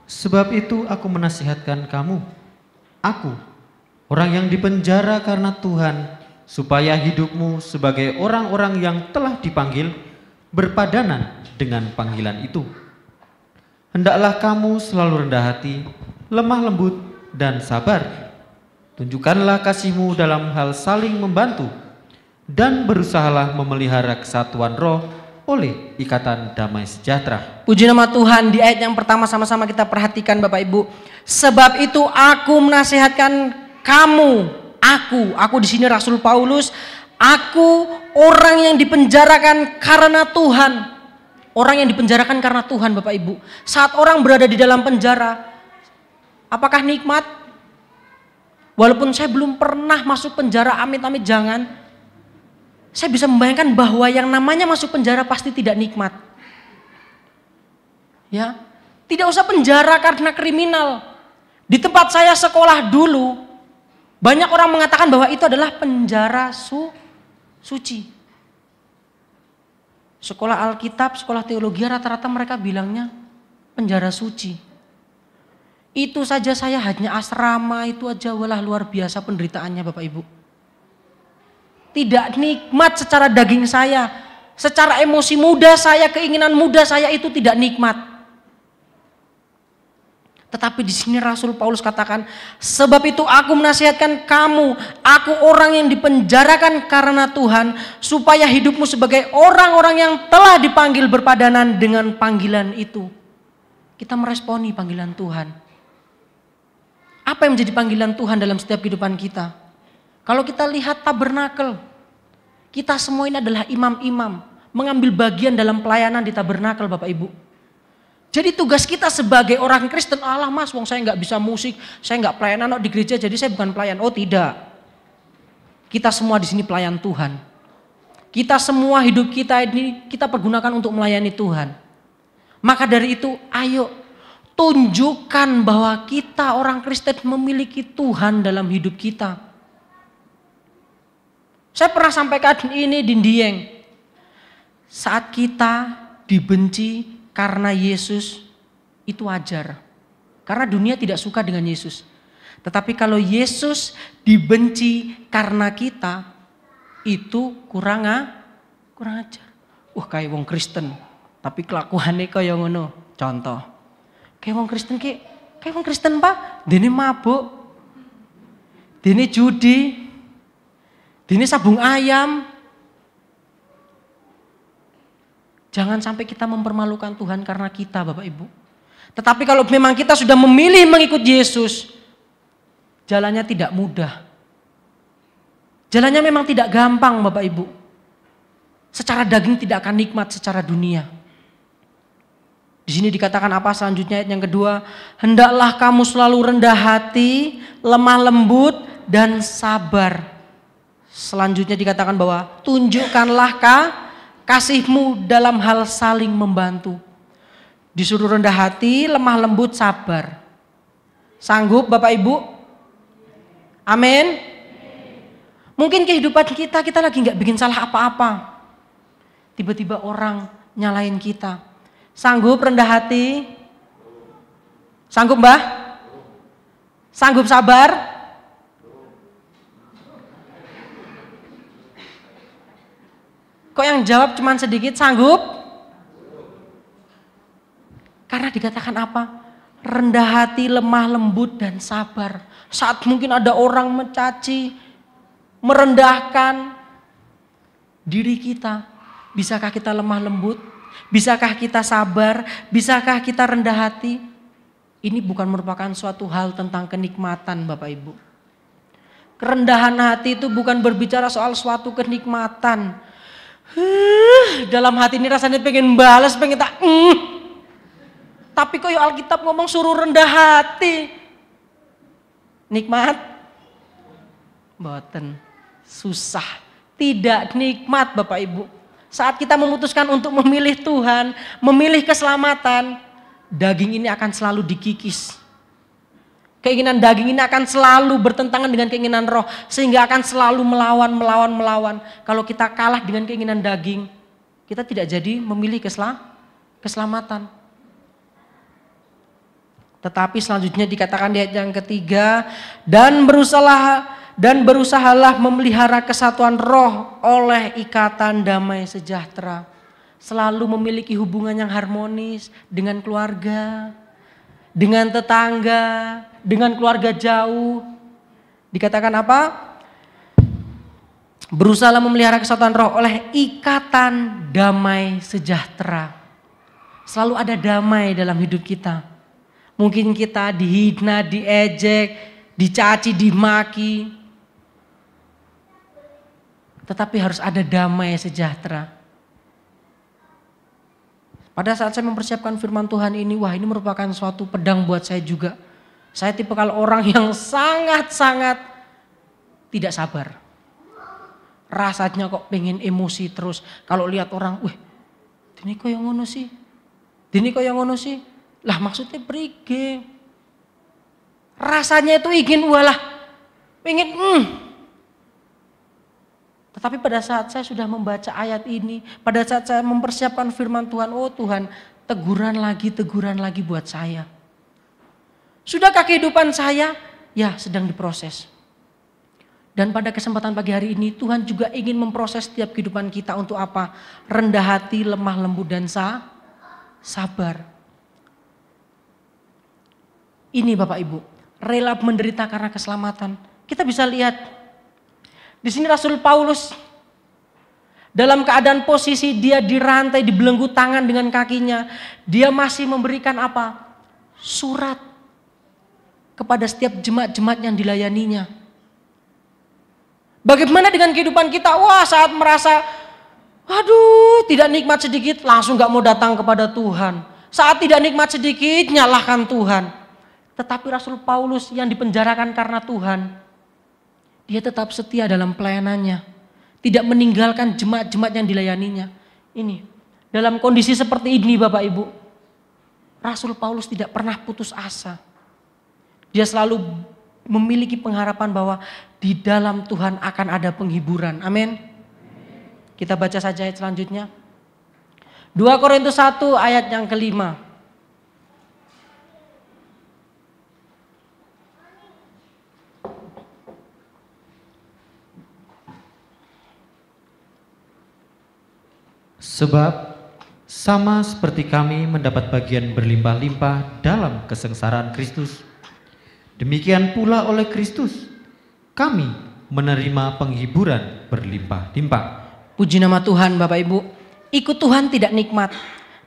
Sebab itu aku menasihatkan kamu, aku, orang yang dipenjara karena Tuhan, supaya hidupmu sebagai orang-orang yang telah dipanggil berpadanan dengan panggilan itu. Hendaklah kamu selalu rendah hati, lemah lembut, dan sabar. Tunjukkanlah kasihmu dalam hal saling membantu, dan berusahalah memelihara kesatuan roh oleh ikatan damai sejahtera. Puji nama Tuhan. Di ayat yang pertama sama-sama kita perhatikan Bapak Ibu. Sebab itu aku menasihatkan kamu, aku di sini Rasul Paulus, aku orang yang dipenjarakan karena Tuhan. Orang yang dipenjarakan karena Tuhan Bapak Ibu. Saat orang berada di dalam penjara, apakah nikmat? Walaupun saya belum pernah masuk penjara, amit-amit jangan. Saya bisa membayangkan bahwa yang namanya masuk penjara pasti tidak nikmat. Ya, tidak usah penjara karena kriminal. Di tempat saya sekolah dulu, banyak orang mengatakan bahwa itu adalah penjara suci. Sekolah Alkitab, sekolah teologi rata-rata mereka bilangnya penjara suci. Itu saja saya hanya asrama itu aja walah luar biasa penderitaannya Bapak Ibu. Tidak nikmat secara daging saya, secara emosi muda saya, keinginan muda saya itu tidak nikmat. Tetapi di sini Rasul Paulus katakan, sebab itu aku menasihatkan kamu, aku orang yang dipenjarakan karena Tuhan, supaya hidupmu sebagai orang-orang yang telah dipanggil berpadanan dengan panggilan itu. Kita meresponi panggilan Tuhan. Apa yang menjadi panggilan Tuhan dalam setiap kehidupan kita? Kalau kita lihat tabernakel, kita semua ini adalah imam-imam, mengambil bagian dalam pelayanan di tabernakel Bapak Ibu. Jadi tugas kita sebagai orang Kristen, Allah mas, wong saya nggak bisa musik, saya nggak pelayanan di gereja, jadi saya bukan pelayan. Oh tidak, kita semua di sini pelayan Tuhan. Kita semua hidup kita ini kita pergunakan untuk melayani Tuhan. Maka dari itu, ayo tunjukkan bahwa kita orang Kristen memiliki Tuhan dalam hidup kita. Saya pernah sampaikan ini di Dieng. Saat kita dibenci karena Yesus itu wajar. Karena dunia tidak suka dengan Yesus. Tetapi kalau Yesus dibenci karena kita, itu kurang ajar. Wah kayak wong Kristen, tapi kelakuannya kaya ngono. Contoh, kayak wong Kristen kayak wong Kristen Pak, dene mabuk, dene judi, dene sabung ayam. Jangan sampai kita mempermalukan Tuhan karena kita Bapak Ibu. Tetapi kalau memang kita sudah memilih mengikut Yesus, jalannya tidak mudah. Jalannya memang tidak gampang Bapak Ibu. Secara daging tidak akan nikmat secara dunia. Di sini dikatakan apa selanjutnya ayat yang kedua? Hendaklah kamu selalu rendah hati, lemah lembut dan sabar. Selanjutnya dikatakan bahwa tunjukkanlah kasihmu dalam hal saling membantu. Disuruh rendah hati, lemah lembut, sabar. Sanggup Bapak Ibu? Amin. Mungkin kehidupan kita lagi gak bikin salah apa-apa. Tiba-tiba orang nyalain kita. Sanggup rendah hati? Sanggup Mbah? Sanggup sabar? Kok yang jawab cuma sedikit? Sanggup? Karena dikatakan dikatakan apa? Rendah hati, lemah lembut dan sabar. Saat mungkin ada orang mencaci, merendahkan diri kita, bisakah kita lemah lembut? Bisakah kita sabar? Bisakah kita rendah hati? Ini bukan merupakan suatu hal tentang kenikmatan Bapak Ibu. Kerendahan hati itu bukan berbicara soal suatu kenikmatan. Dalam hati ini rasanya pengen balas, pengen tak. Tapi kok Alkitab ngomong suruh rendah hati. Nikmat? Boten. Susah. Tidak nikmat Bapak Ibu. Saat kita memutuskan untuk memilih Tuhan, memilih keselamatan, daging ini akan selalu dikikis. Keinginan daging ini akan selalu bertentangan dengan keinginan roh. Sehingga akan selalu melawan. Kalau kita kalah dengan keinginan daging, kita tidak jadi memilih keselamatan. Tetapi selanjutnya dikatakan di ayat yang ketiga, dan berusahalah memelihara kesatuan roh oleh ikatan damai sejahtera. Selalu memiliki hubungan yang harmonis dengan keluarga, dengan tetangga, dengan keluarga jauh. Dikatakan apa? Berusahalah memelihara kesatuan roh oleh ikatan damai sejahtera. Selalu ada damai dalam hidup kita. Mungkin kita dihina, diejek, dicaci, dimaki. Tetapi harus ada damai sejahtera. Pada saat saya mempersiapkan firman Tuhan ini, wah ini merupakan suatu pedang buat saya juga. Saya tipikal orang yang sangat-sangat tidak sabar. Rasanya kok pengen emosi terus. Kalau lihat orang, wih ini kok yang ngono sih? Ini kok yang ngono sih? Lah maksudnya pergi. Rasanya itu ingin walah, pengen Tetapi pada saat saya sudah membaca ayat ini, pada saat saya mempersiapkan firman Tuhan, oh Tuhan, teguran lagi buat saya. Sudahkah kehidupan saya? Ya, sedang diproses. Dan pada kesempatan pagi hari ini, Tuhan juga ingin memproses setiap kehidupan kita untuk apa? Rendah hati, lemah lembut dan sabar. Ini Bapak Ibu, rela menderita karena keselamatan. Kita bisa lihat di sini Rasul Paulus dalam keadaan posisi dia dirantai, dibelenggu tangan dengan kakinya, dia masih memberikan apa? Surat kepada setiap jemaat-jemaat yang dilayaninya. Bagaimana dengan kehidupan kita? Wah, saat merasa aduh, tidak nikmat sedikit, langsung gak mau datang kepada Tuhan. Saat tidak nikmat sedikit, nyalahkan Tuhan. Tetapi Rasul Paulus yang dipenjarakan karena Tuhan, dia tetap setia dalam pelayanannya. Tidak meninggalkan jemaat-jemaat yang dilayaninya. Ini, dalam kondisi seperti ini Bapak Ibu, Rasul Paulus tidak pernah putus asa. Dia selalu memiliki pengharapan bahwa di dalam Tuhan akan ada penghiburan. Amin. Kita baca saja ayat selanjutnya. 2 Korintus 1 ayat yang kelima. Sebab sama seperti kami mendapat bagian berlimpah-limpah dalam kesengsaraan Kristus, demikian pula oleh Kristus kami menerima penghiburan berlimpah-limpah. Puji nama Tuhan Bapak Ibu. Ikut Tuhan tidak nikmat,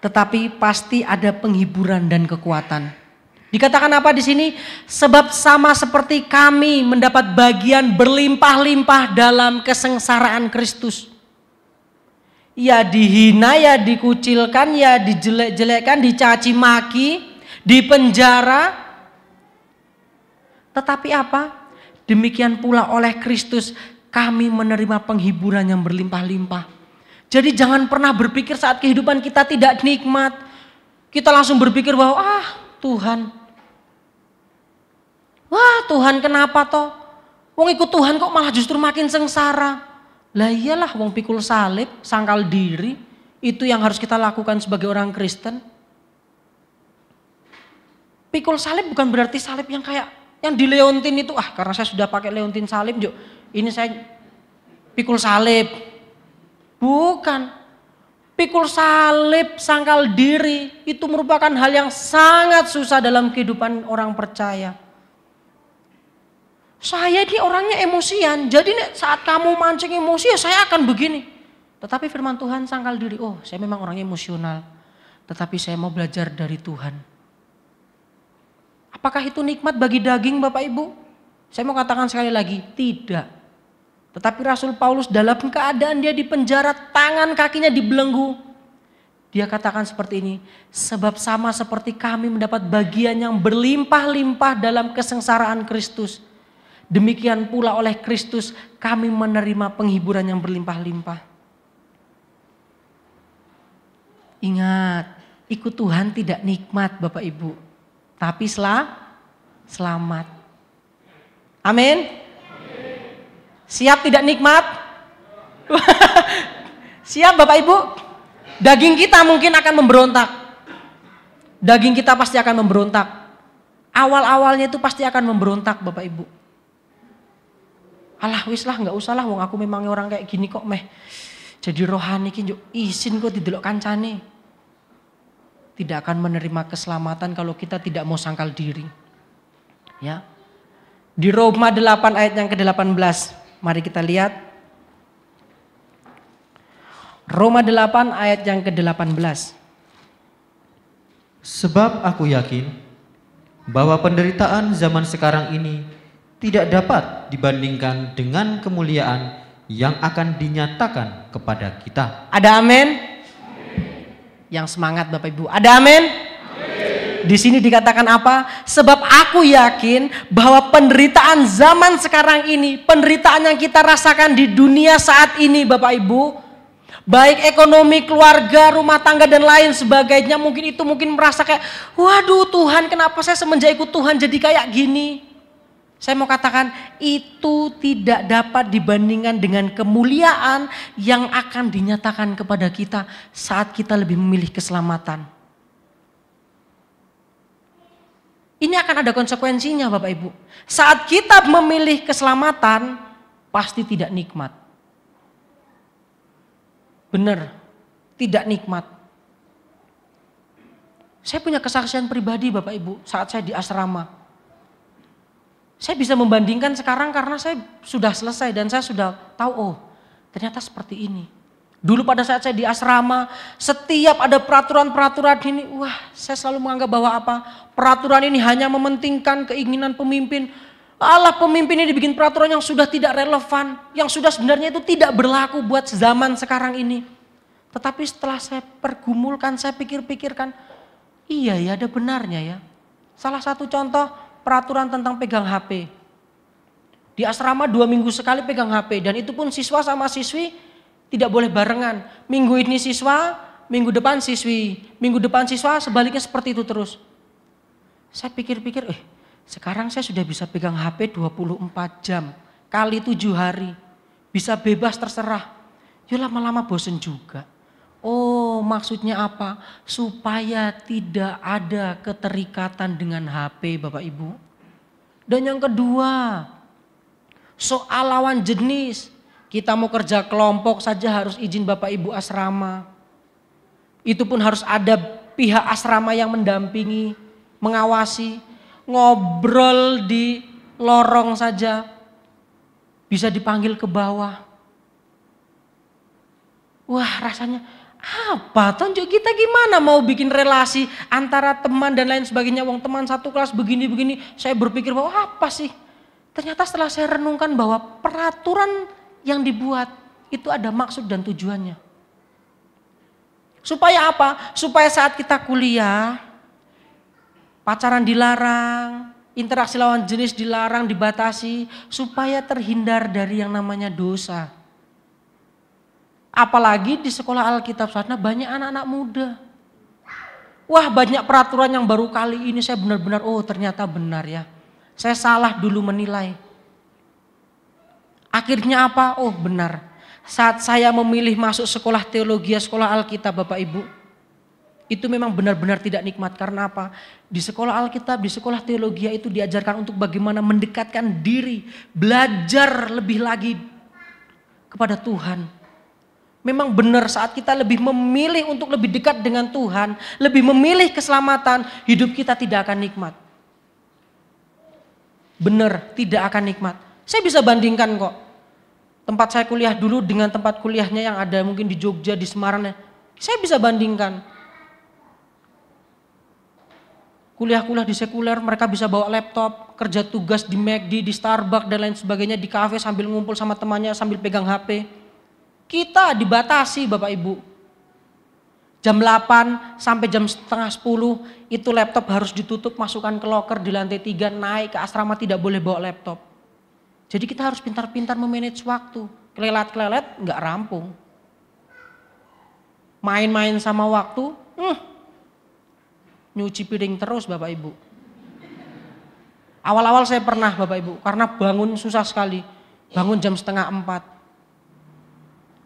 tetapi pasti ada penghiburan dan kekuatan. Dikatakan apa di sini? Sebab sama seperti kami mendapat bagian berlimpah-limpah dalam kesengsaraan Kristus. Ya dihina, ya dikucilkan, ya dijelek-jelekkan, dicaci maki, dipenjara. Tetapi apa? Demikian pula oleh Kristus kami menerima penghiburan yang berlimpah-limpah. Jadi jangan pernah berpikir saat kehidupan kita tidak nikmat, kita langsung berpikir bahwa Tuhan, wah Tuhan kenapa toh? Wong ikut Tuhan kok malah justru makin sengsara. Lah iyalah wong pikul salib, sangkal diri, itu yang harus kita lakukan sebagai orang Kristen. Pikul salib bukan berarti salib yang kayak yang di leontin itu, karena saya sudah pakai leontin salib, ini saya pikul salib. Bukan. Pikul salib, sangkal diri, itu merupakan hal yang sangat susah dalam kehidupan orang percaya. Saya ini orangnya emosian, jadi saat kamu mancing emosi ya saya akan begini. Tetapi firman Tuhan sangkal diri, oh saya memang orangnya emosional, tetapi saya mau belajar dari Tuhan. Apakah itu nikmat bagi daging Bapak Ibu? Saya mau katakan sekali lagi, tidak. Tetapi Rasul Paulus dalam keadaan dia di penjara, tangan kakinya dibelenggu. Dia katakan seperti ini, sebab sama seperti kami mendapat bagian yang berlimpah-limpah dalam kesengsaraan Kristus. Demikian pula oleh Kristus kami menerima penghiburan yang berlimpah-limpah. Ingat, ikut Tuhan tidak nikmat Bapak Ibu, tapi selamat. Amin. Siap tidak nikmat? Siap Bapak Ibu? Daging kita mungkin akan memberontak. Daging kita pasti akan memberontak. Awal-awalnya itu pasti akan memberontak Bapak Ibu. Alah wis lah gak usah lah, wong aku memang orang kayak gini kok meh. Jadi rohani ki isin kok didelok kancane. Tidak akan menerima keselamatan kalau kita tidak mau sangkal diri. Ya. Di Roma 8 ayat yang ke-18. Mari kita lihat. Roma 8 ayat yang ke-18. Sebab aku yakin bahwa penderitaan zaman sekarang ini tidak dapat dibandingkan dengan kemuliaan yang akan dinyatakan kepada kita. Ada amin? Yang semangat Bapak Ibu. Ada amin? Di sini dikatakan apa? Sebab aku yakin bahwa penderitaan zaman sekarang ini, penderitaan yang kita rasakan di dunia saat ini Bapak Ibu, baik ekonomi, keluarga, rumah tangga dan lain sebagainya, mungkin merasa kayak, waduh Tuhan kenapa saya semenjak ikut Tuhan jadi kayak gini. Saya mau katakan itu tidak dapat dibandingkan dengan kemuliaan yang akan dinyatakan kepada kita saat kita lebih memilih keselamatan. Ini akan ada konsekuensinya Bapak Ibu. Saat kita memilih keselamatan pasti tidak nikmat. Benar, tidak nikmat. Saya punya kesaksian pribadi Bapak Ibu saat saya di asrama. Saya bisa membandingkan sekarang karena saya sudah selesai dan saya sudah tahu, oh ternyata seperti ini. Dulu pada saat saya di asrama, setiap ada peraturan-peraturan ini, wah saya selalu menganggap bahwa apa? Peraturan ini hanya mementingkan keinginan pemimpin. Allah, pemimpin ini bikin peraturan yang sudah tidak relevan, yang sudah sebenarnya itu tidak berlaku buat zaman sekarang ini. Tetapi setelah saya pergumulkan, saya pikir-pikirkan, iya ya ada benarnya ya. Salah satu contoh, peraturan tentang pegang HP. Di asrama 2 minggu sekali pegang HP dan itu pun siswa sama siswi tidak boleh barengan. Minggu ini siswa, minggu depan siswi. Minggu depan siswa, sebaliknya seperti itu terus. Saya pikir-pikir, sekarang saya sudah bisa pegang HP 24 jam. Kali 7 hari. Bisa bebas terserah. Ya lama-lama bosen juga. Oh maksudnya apa? Supaya tidak ada keterikatan dengan HP Bapak Ibu. Dan yang kedua, soal lawan jenis. Kita mau kerja kelompok saja harus izin Bapak Ibu asrama. Itu pun harus ada pihak asrama yang mendampingi, mengawasi. Ngobrol di lorong saja bisa dipanggil ke bawah. Wah rasanya apa? Tunjuk kita gimana mau bikin relasi antara teman dan lain sebagainya. Wong teman satu kelas begini-begini. Saya berpikir bahwa apa sih? Ternyata setelah saya renungkan bahwa peraturan yang dibuat itu ada maksud dan tujuannya. Supaya apa? Supaya saat kita kuliah, pacaran dilarang, interaksi lawan jenis dilarang, dibatasi. Supaya terhindar dari yang namanya dosa. Apalagi di sekolah Alkitab sana banyak anak-anak muda. Wah banyak peraturan yang baru kali ini saya benar-benar, oh ternyata benar ya. Saya salah dulu menilai. Akhirnya apa? Oh benar. Saat saya memilih masuk sekolah teologi, sekolah Alkitab Bapak Ibu. Itu memang benar-benar tidak nikmat. Karena apa? Di sekolah Alkitab, di sekolah teologi itu diajarkan untuk bagaimana mendekatkan diri. Belajar lebih lagi kepada Tuhan. Memang benar saat kita lebih memilih untuk lebih dekat dengan Tuhan, lebih memilih keselamatan, hidup kita tidak akan nikmat. Benar, tidak akan nikmat. Saya bisa bandingkan kok. Tempat saya kuliah dulu dengan tempat kuliahnya yang ada mungkin di Jogja, di Semarang. Saya bisa bandingkan. Kuliah-kuliah di sekuler, mereka bisa bawa laptop, kerja tugas di McD, di Starbucks dan lain sebagainya, di kafe sambil ngumpul sama temannya, sambil pegang HP. Kita dibatasi Bapak Ibu. Jam 8 sampai jam setengah 10 itu laptop harus ditutup, masukkan ke loker di lantai 3, naik ke asrama tidak boleh bawa laptop. Jadi kita harus pintar-pintar memanage waktu. Kelelat-kelelet nggak rampung. Main-main sama waktu, nyuci piring terus Bapak Ibu. Awal-awal saya pernah Bapak Ibu, karena bangun susah sekali. Bangun jam setengah 4.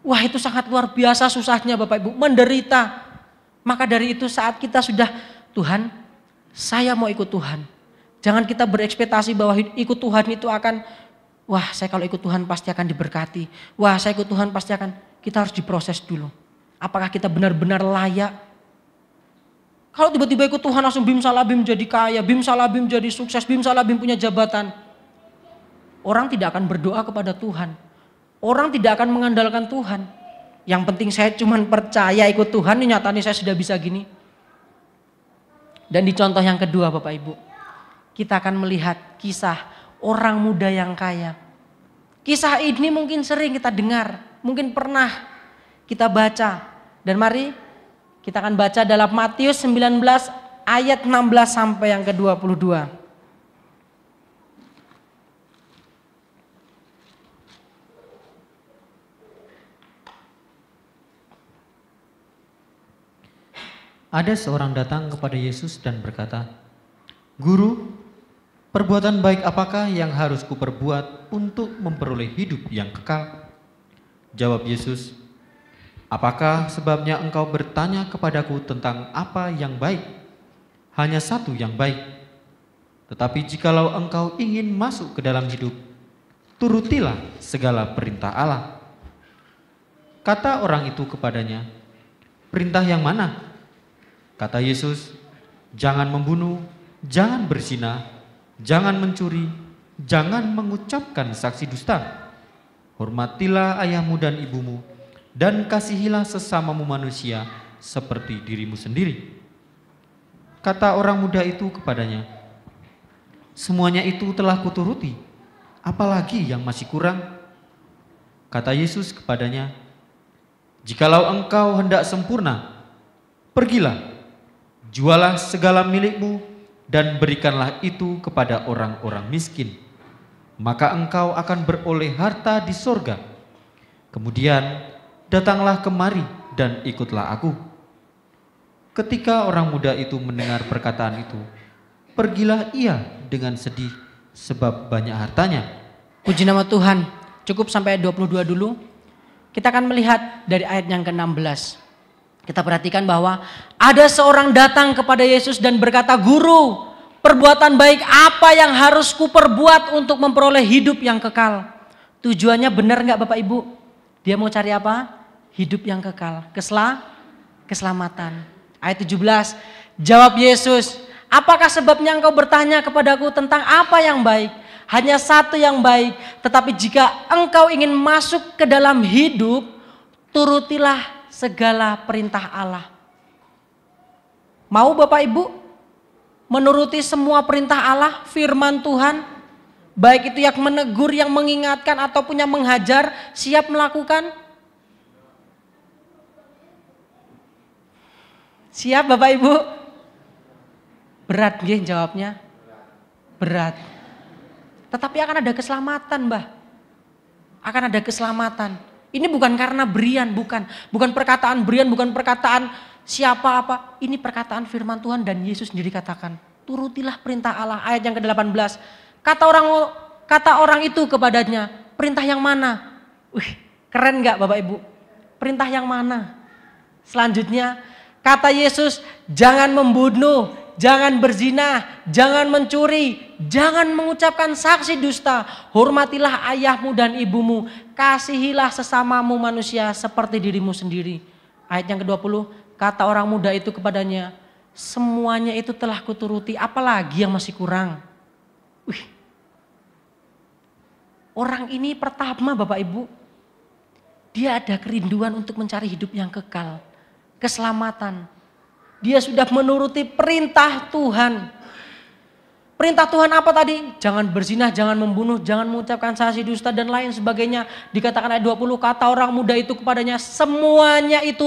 Wah itu sangat luar biasa susahnya Bapak Ibu, menderita. Maka dari itu saat kita sudah, Tuhan saya mau ikut Tuhan. Jangan kita berekspektasi bahwa ikut Tuhan itu akan, wah saya kalau ikut Tuhan pasti akan diberkati. Wah saya ikut Tuhan pasti akan, kita harus diproses dulu. Apakah kita benar-benar layak? Kalau tiba-tiba ikut Tuhan langsung bim salabim jadi kaya, bim salabim jadi sukses, bim salabim punya jabatan. Orang tidak akan berdoa kepada Tuhan. Orang tidak akan mengandalkan Tuhan. Yang penting saya cuma percaya ikut Tuhan, ini nyatanya saya sudah bisa gini. Dan di contoh yang kedua Bapak Ibu, kita akan melihat kisah orang muda yang kaya. Kisah ini mungkin sering kita dengar, mungkin pernah kita baca. Dan mari kita akan baca dalam Matius 19 ayat 16 sampai yang ke-22. Ada seorang datang kepada Yesus dan berkata, "Guru, perbuatan baik apakah yang harus kuperbuat untuk memperoleh hidup yang kekal?" Jawab Yesus, "Apakah sebabnya engkau bertanya kepadaku tentang apa yang baik? Hanya satu yang baik. Tetapi jikalau engkau ingin masuk ke dalam hidup, turutilah segala perintah Allah." Kata orang itu kepadanya, "Perintah yang mana?" Kata Yesus, "Jangan membunuh, jangan berzina, jangan mencuri, jangan mengucapkan saksi dusta. Hormatilah ayahmu dan ibumu, dan kasihilah sesamamu manusia seperti dirimu sendiri." Kata orang muda itu kepadanya, "Semuanya itu telah kuturuti, apalagi yang masih kurang?" Kata Yesus kepadanya, "Jikalau engkau hendak sempurna, pergilah, jualah segala milikmu dan berikanlah itu kepada orang-orang miskin. Maka engkau akan beroleh harta di sorga. Kemudian datanglah kemari dan ikutlah aku." Ketika orang muda itu mendengar perkataan itu, pergilah ia dengan sedih sebab banyak hartanya. Puji nama Tuhan. Cukup sampai 22 dulu. Kita akan melihat dari ayat yang ke-16. Kita perhatikan bahwa ada seorang datang kepada Yesus dan berkata, "Guru, perbuatan baik apa yang harus kuperbuat untuk memperoleh hidup yang kekal?" Tujuannya benar nggak Bapak Ibu? Dia mau cari apa? Hidup yang kekal, keselamatan. Ayat 17, jawab Yesus, "Apakah sebabnya engkau bertanya kepadaku tentang apa yang baik? Hanya satu yang baik, tetapi jika engkau ingin masuk ke dalam hidup, turutilah segala perintah Allah." Mau Bapak Ibu menuruti semua perintah Allah, firman Tuhan, baik itu yang menegur, yang mengingatkan ataupun yang menghajar, siap melakukan? Siap Bapak Ibu? Berat nggih jawabnya? Berat. Tetapi akan ada keselamatan, Mbah. Akan ada keselamatan. Ini bukan karena berian, bukan perkataan berian, bukan perkataan siapa apa. Ini perkataan firman Tuhan dan Yesus sendiri katakan, "Turutilah perintah Allah." Ayat yang ke-18. Kata orang itu kepadanya, "Perintah yang mana?" Wih, keren enggak Bapak Ibu? Perintah yang mana? Selanjutnya, kata Yesus, "Jangan membunuh, jangan berzina, jangan mencuri, jangan mengucapkan saksi dusta, hormatilah ayahmu dan ibumu, kasihilah sesamamu manusia seperti dirimu sendiri. Ayat yang ke-20, kata orang muda itu kepadanya, semuanya itu telah kuturuti, apalagi yang masih kurang. Wih. Orang ini pertama Bapak Ibu, dia ada kerinduan untuk mencari hidup yang kekal, keselamatan. Dia sudah menuruti perintah Tuhan. Perintah Tuhan apa tadi? Jangan berzinah, jangan membunuh, jangan mengucapkan saksi dusta dan lain sebagainya. Dikatakan ayat 20, kata orang muda itu kepadanya, semuanya itu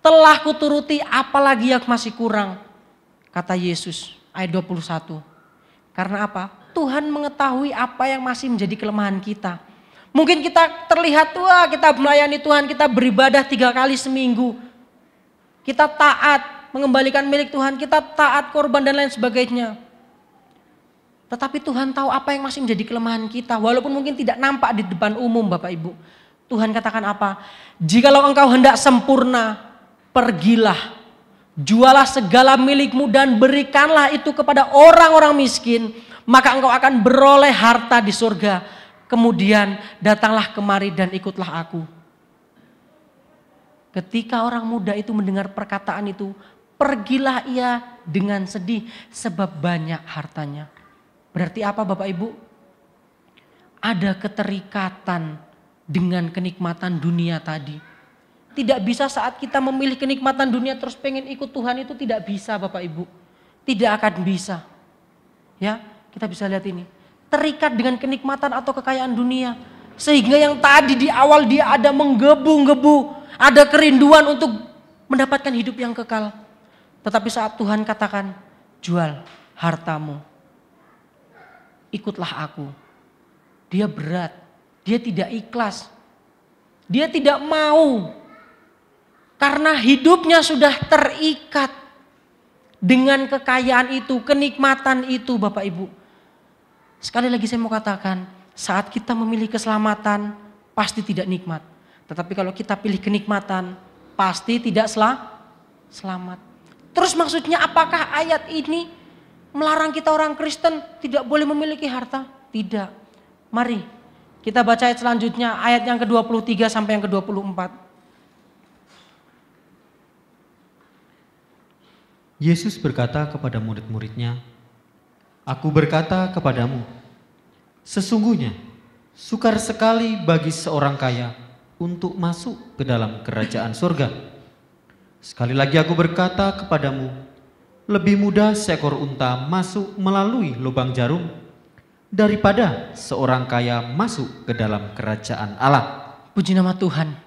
telah kuturuti, apalagi yang masih kurang. Kata Yesus, ayat 21. Karena apa? Tuhan mengetahui apa yang masih menjadi kelemahan kita. Mungkin kita terlihat, wah kita melayani Tuhan, kita beribadah 3 kali seminggu. Kita taat, mengembalikan milik Tuhan, kita taat korban dan lain sebagainya. Tetapi Tuhan tahu apa yang masih menjadi kelemahan kita. Walaupun mungkin tidak nampak di depan umum Bapak Ibu. Tuhan katakan apa? Jikalau engkau hendak sempurna, pergilah. Jualah segala milikmu dan berikanlah itu kepada orang-orang miskin. Maka engkau akan beroleh harta di surga. Kemudian datanglah kemari dan ikutlah aku. Ketika orang muda itu mendengar perkataan itu, pergilah ia dengan sedih sebab banyak hartanya. Berarti apa Bapak Ibu? Ada keterikatan dengan kenikmatan dunia tadi. Tidak bisa saat kita memilih kenikmatan dunia terus pengen ikut Tuhan, itu tidak bisa Bapak Ibu. Tidak akan bisa. Ya, kita bisa lihat ini. Terikat dengan kenikmatan atau kekayaan dunia. Sehingga yang tadi di awal dia ada menggebu-gebu. Ada kerinduan untuk mendapatkan hidup yang kekal. Tetapi saat Tuhan katakan, jual hartamu, ikutlah aku. Dia berat, dia tidak ikhlas, dia tidak mau. Karena hidupnya sudah terikat dengan kekayaan itu, kenikmatan itu Bapak Ibu. Sekali lagi saya mau katakan, saat kita memilih keselamatan, pasti tidak nikmat. Tetapi kalau kita pilih kenikmatan, pasti tidak selamat. Terus maksudnya apakah ayat ini melarang kita orang Kristen tidak boleh memiliki harta? Tidak. Mari kita baca ayat selanjutnya, ayat yang ke-23 sampai yang ke-24. Yesus berkata kepada murid-muridnya, Aku berkata kepadamu, sesungguhnya sukar sekali bagi seorang kaya untuk masuk ke dalam kerajaan surga. Sekali lagi aku berkata kepadamu, lebih mudah seekor unta masuk melalui lubang jarum daripada seorang kaya masuk ke dalam kerajaan Allah. Puji nama Tuhan.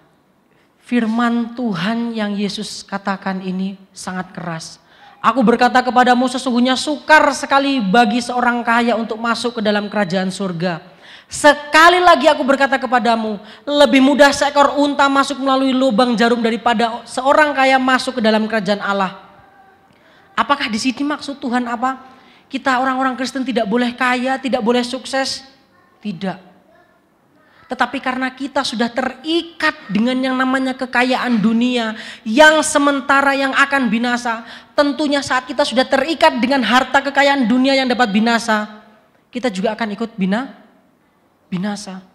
Firman Tuhan yang Yesus katakan ini sangat keras. Aku berkata kepadamu, sesungguhnya sukar sekali bagi seorang kaya untuk masuk ke dalam kerajaan surga. Sekali lagi aku berkata kepadamu, lebih mudah seekor unta masuk melalui lubang jarum daripada seorang kaya masuk ke dalam kerajaan Allah. Apakah di sini maksud Tuhan apa? Kita orang-orang Kristen tidak boleh kaya, tidak boleh sukses? Tidak. Tetapi karena kita sudah terikat dengan yang namanya kekayaan dunia yang sementara yang akan binasa. Tentunya saat kita sudah terikat dengan harta kekayaan dunia yang dapat binasa, kita juga akan ikut binasa.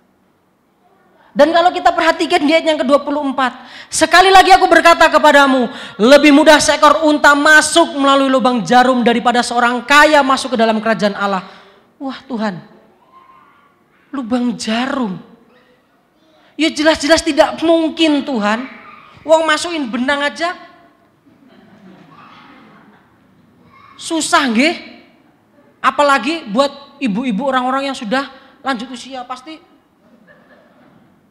Dan kalau kita perhatikan di ayat yang ke-24, sekali lagi aku berkata kepadamu, lebih mudah seekor unta masuk melalui lubang jarum daripada seorang kaya masuk ke dalam kerajaan Allah. Wah Tuhan, lubang jarum. Ya jelas-jelas tidak mungkin Tuhan. Wong masukin benang aja susah nggih. Apalagi buat ibu-ibu orang-orang yang sudah lanjut usia, pasti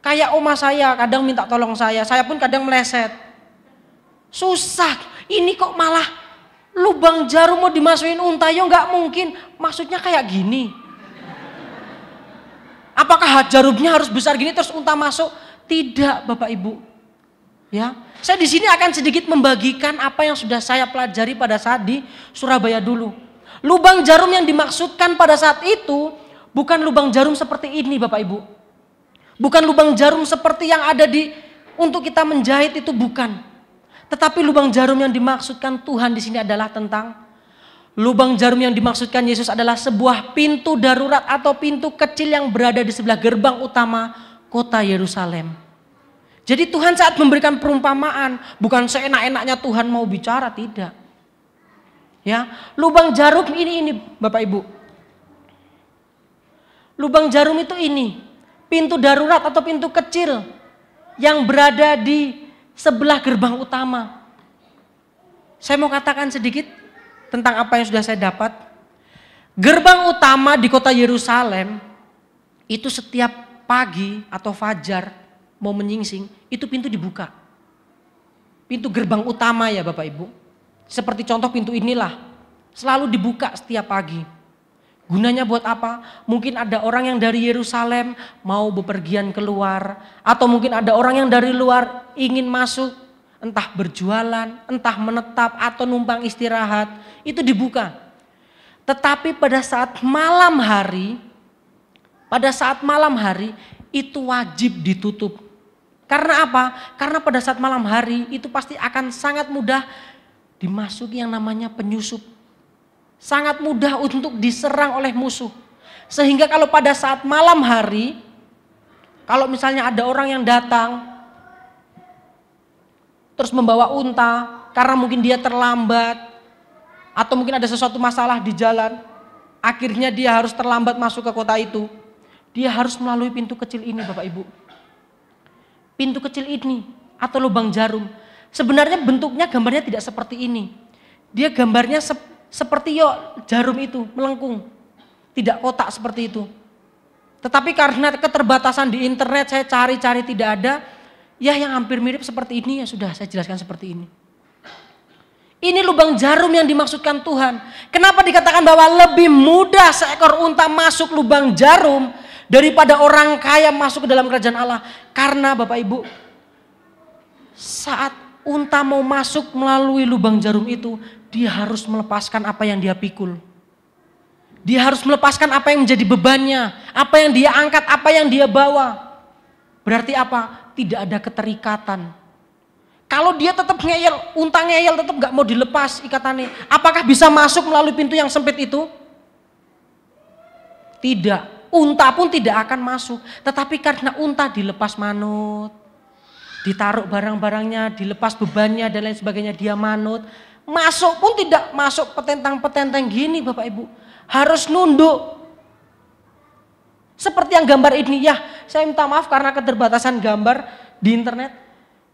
kayak oma saya kadang minta tolong saya pun kadang meleset. Susah, ini kok malah lubang jarum mau dimasukin unta, ya nggak mungkin. Maksudnya kayak gini. Apakah jarumnya harus besar gini terus unta masuk? Tidak Bapak Ibu. Ya, saya di sini akan sedikit membagikan apa yang sudah saya pelajari pada saat di Surabaya dulu. Lubang jarum yang dimaksudkan pada saat itu bukan lubang jarum seperti ini Bapak Ibu. Bukan lubang jarum seperti yang ada untuk kita menjahit, itu bukan. Tetapi lubang jarum yang dimaksudkan Tuhan di sini adalah tentang Lubang jarum yang dimaksudkan Yesus adalah sebuah pintu darurat atau pintu kecil yang berada di sebelah gerbang utama kota Yerusalem. Jadi Tuhan saat memberikan perumpamaan, bukan seenak-enaknya Tuhan mau bicara, tidak. Ya, lubang jarum ini Bapak Ibu. Lubang jarum itu ini, pintu darurat atau pintu kecil yang berada di sebelah gerbang utama. Saya mau katakan sedikit tentang apa yang sudah saya dapat. Gerbang utama di kota Yerusalem itu setiap pagi atau fajar mau menyingsing, itu pintu dibuka. Pintu gerbang utama ya Bapak Ibu. Seperti contoh pintu inilah, selalu dibuka setiap pagi. Gunanya buat apa? Mungkin ada orang yang dari Yerusalem mau bepergian keluar, atau mungkin ada orang yang dari luar ingin masuk, entah berjualan, entah menetap atau numpang istirahat, itu dibuka. Tetapi pada saat malam hari itu wajib ditutup. Karena apa? Karena pada saat malam hari itu pasti akan sangat mudah dimasuki yang namanya penyusup. Sangat mudah untuk diserang oleh musuh. Sehingga kalau pada saat malam hari, kalau misalnya ada orang yang datang terus membawa unta karena mungkin dia terlambat atau mungkin ada sesuatu masalah di jalan, akhirnya dia harus terlambat masuk ke kota itu. Dia harus melalui pintu kecil ini Bapak Ibu. Pintu kecil ini atau lubang jarum. Sebenarnya bentuknya gambarnya tidak seperti ini. Dia gambarnya seperti jarum itu melengkung. Tidak kotak seperti itu. Tetapi karena keterbatasan di internet saya cari-cari tidak ada. Ya yang hampir mirip seperti ini ya sudah saya jelaskan seperti ini. Ini lubang jarum yang dimaksudkan Tuhan. Kenapa dikatakan bahwa lebih mudah seekor unta masuk lubang jarum daripada orang kaya masuk ke dalam kerajaan Allah? Karena Bapak Ibu, saat unta mau masuk melalui lubang jarum itu, dia harus melepaskan apa yang dia pikul. Dia harus melepaskan apa yang menjadi bebannya, apa yang dia angkat, apa yang dia bawa. Berarti apa? Tidak ada keterikatan. Kalau dia tetap ngeyel, unta ngeyel tetap gak mau dilepas ikatannya. Apakah bisa masuk melalui pintu yang sempit itu? Tidak. Unta pun tidak akan masuk. Tetapi karena unta dilepas manut, ditaruh barang-barangnya, dilepas bebannya dan lain sebagainya, dia manut. Masuk pun tidak masuk petentang-petenteng gini Bapak Ibu. Harus nunduk. Seperti yang gambar ini, ya saya minta maaf karena keterbatasan gambar di internet.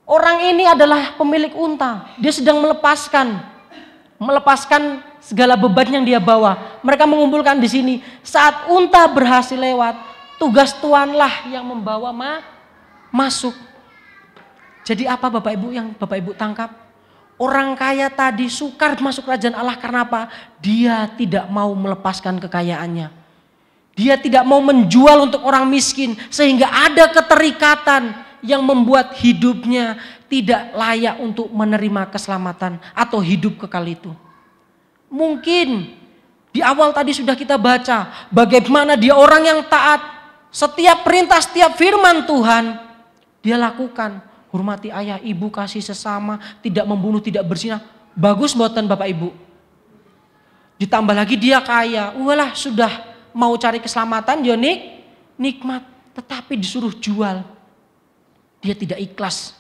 Orang ini adalah pemilik unta, dia sedang melepaskan segala beban yang dia bawa. Mereka mengumpulkan di sini. Saat unta berhasil lewat, tugas tuanlah yang membawa masuk. Jadi apa Bapak Ibu yang Bapak Ibu tangkap? Orang kaya tadi sukar masuk kerajaan Allah karena apa? Dia tidak mau melepaskan kekayaannya. Dia tidak mau menjual untuk orang miskin sehingga ada keterikatan yang membuat hidupnya tidak layak untuk menerima keselamatan atau hidup kekal itu. Mungkin di awal tadi sudah kita baca bagaimana dia orang yang taat, setiap perintah, setiap firman Tuhan dia lakukan. Hormati ayah, ibu, kasih sesama, tidak membunuh, tidak berzina. Bagus buatan Bapak Ibu. Ditambah lagi dia kaya, walah sudah mau cari keselamatan dia nikmat, tetapi disuruh jual. Dia tidak ikhlas.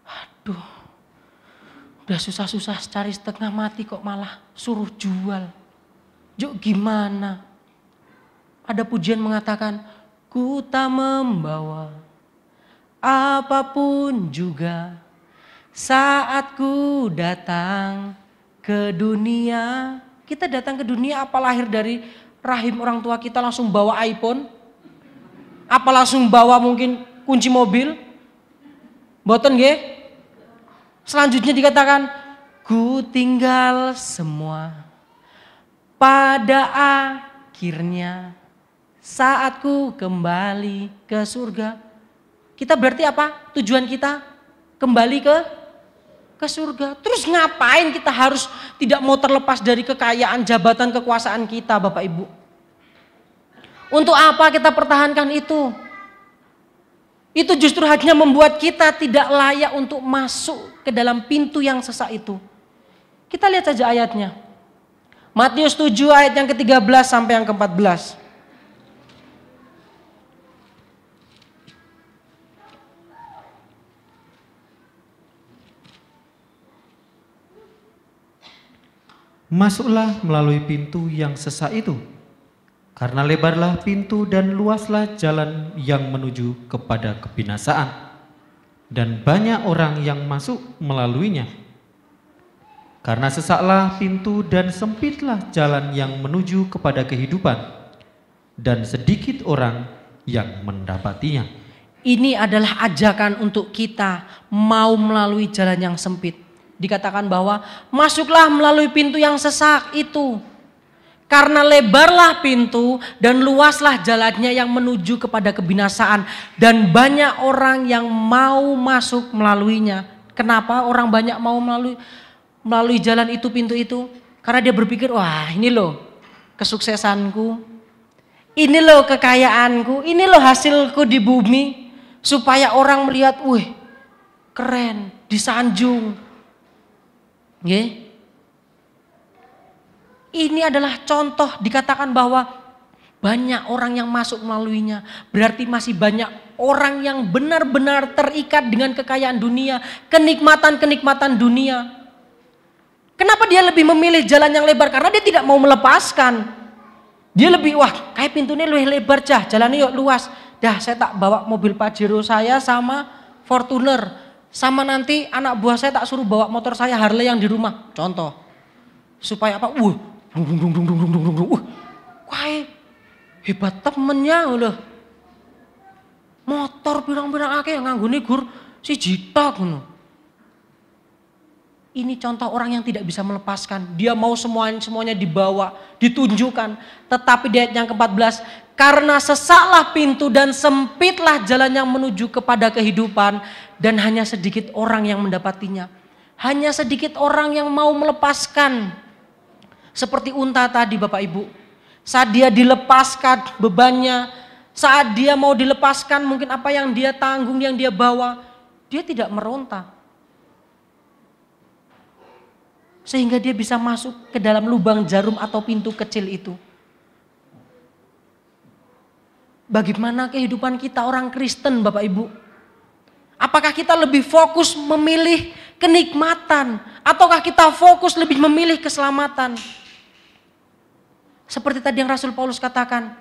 Aduh, udah susah-susah cari setengah mati kok malah suruh jual. Yuk gimana? Ada pujian mengatakan, ku tak membawa apapun juga saat ku datang ke dunia. Kita datang ke dunia apa lahir dari rahim orang tua kita langsung bawa iPhone? Apa langsung bawa mungkin kunci mobil? Mboten nggih? Selanjutnya dikatakan, ku tinggal semua pada akhirnya saat ku kembali ke surga. Kita berarti apa? Tujuan kita kembali ke surga. Terus ngapain kita harus tidak mau terlepas dari kekayaan, jabatan, kekuasaan kita Bapak Ibu? Untuk apa kita pertahankan itu? Itu justru hanya membuat kita tidak layak untuk masuk ke dalam pintu yang sesak itu. Kita lihat saja ayatnya. Matius 7 ayat yang ke-13 sampai yang ke-14. Masuklah melalui pintu yang sesak itu, karena lebarlah pintu dan luaslah jalan yang menuju kepada kebinasaan, dan banyak orang yang masuk melaluinya. Karena sesaklah pintu dan sempitlah jalan yang menuju kepada kehidupan, dan sedikit orang yang mendapatinya. Ini adalah ajakan untuk kita mau melalui jalan yang sempit. Dikatakan bahwa masuklah melalui pintu yang sesak itu. Karena lebarlah pintu dan luaslah jalannya yang menuju kepada kebinasaan. Dan banyak orang yang mau masuk melaluinya. Kenapa orang banyak mau melalui jalan itu, pintu itu? Karena dia berpikir, wah ini loh kesuksesanku. Ini loh kekayaanku. Ini loh hasilku di bumi. Supaya orang melihat, wih keren, disanjung. Ini adalah contoh, dikatakan bahwa banyak orang yang masuk melaluinya. Berarti masih banyak orang yang benar-benar terikat dengan kekayaan dunia, kenikmatan-kenikmatan dunia. Kenapa dia lebih memilih jalan yang lebar? Karena dia tidak mau melepaskan. Dia lebih, wah kayak pintunya lebih lebar cah, jalannya yuk luas. Dah saya tak bawa mobil Pajero saya sama Fortuner. Sama nanti anak buah saya tak suruh bawa motor saya Harley yang di rumah. Contoh. Supaya apa? Wah hebat temennya loh. Motor pirang-pirang akeh yang nganggone gur si jitok ngono. Ini contoh orang yang tidak bisa melepaskan. Dia mau semuanya dibawa, ditunjukkan. Tetapi di ayat yang ke-14, karena sesaklah pintu dan sempitlah jalan yang menuju kepada kehidupan, dan hanya sedikit orang yang mendapatinya. Hanya sedikit orang yang mau melepaskan. Seperti unta tadi Bapak Ibu. Saat dia dilepaskan bebannya, saat dia mau dilepaskan mungkin apa yang dia tanggung, yang dia bawa, dia tidak meronta. Sehingga dia bisa masuk ke dalam lubang jarum atau pintu kecil itu. Bagaimana kehidupan kita orang Kristen Bapak Ibu? Apakah kita lebih fokus memilih kenikmatan? Ataukah kita fokus lebih memilih keselamatan? Seperti tadi yang Rasul Paulus katakan,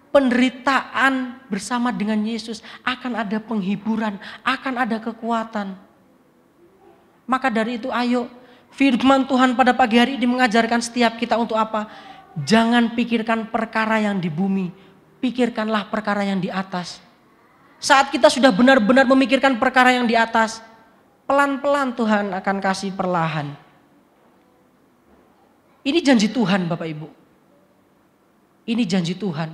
penderitaan bersama dengan Yesus akan ada penghiburan, akan ada kekuatan. Maka dari itu ayo, firman Tuhan pada pagi hari ini mengajarkan setiap kita untuk apa? Jangan pikirkan perkara yang di bumi, pikirkanlah perkara yang di atas. Saat kita sudah benar-benar memikirkan perkara yang di atas, pelan-pelan Tuhan akan kasih perlahan. Ini janji Tuhan Bapak Ibu. Ini janji Tuhan.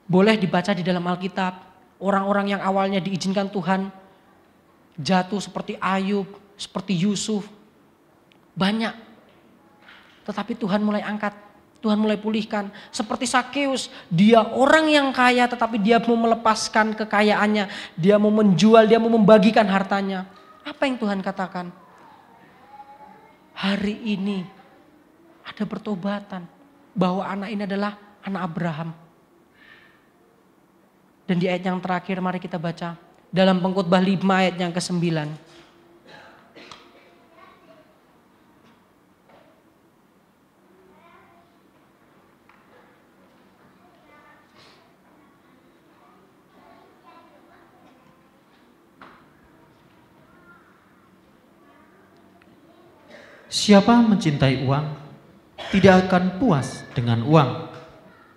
Boleh dibaca di dalam Alkitab, orang-orang yang awalnya diizinkan Tuhan jatuh seperti Ayub, seperti Yusuf. Banyak. Tetapi Tuhan mulai angkat. Tuhan mulai pulihkan. Seperti Sakeus, dia orang yang kaya tetapi dia mau melepaskan kekayaannya. Dia mau menjual, dia mau membagikan hartanya. Apa yang Tuhan katakan? Hari ini ada pertobatan. Bahwa anak ini adalah anak Abraham. Dan di ayat yang terakhir mari kita baca. Dalam Pengkhotbah 5 ayat yang ke-9. Siapa mencintai uang, tidak akan puas dengan uang.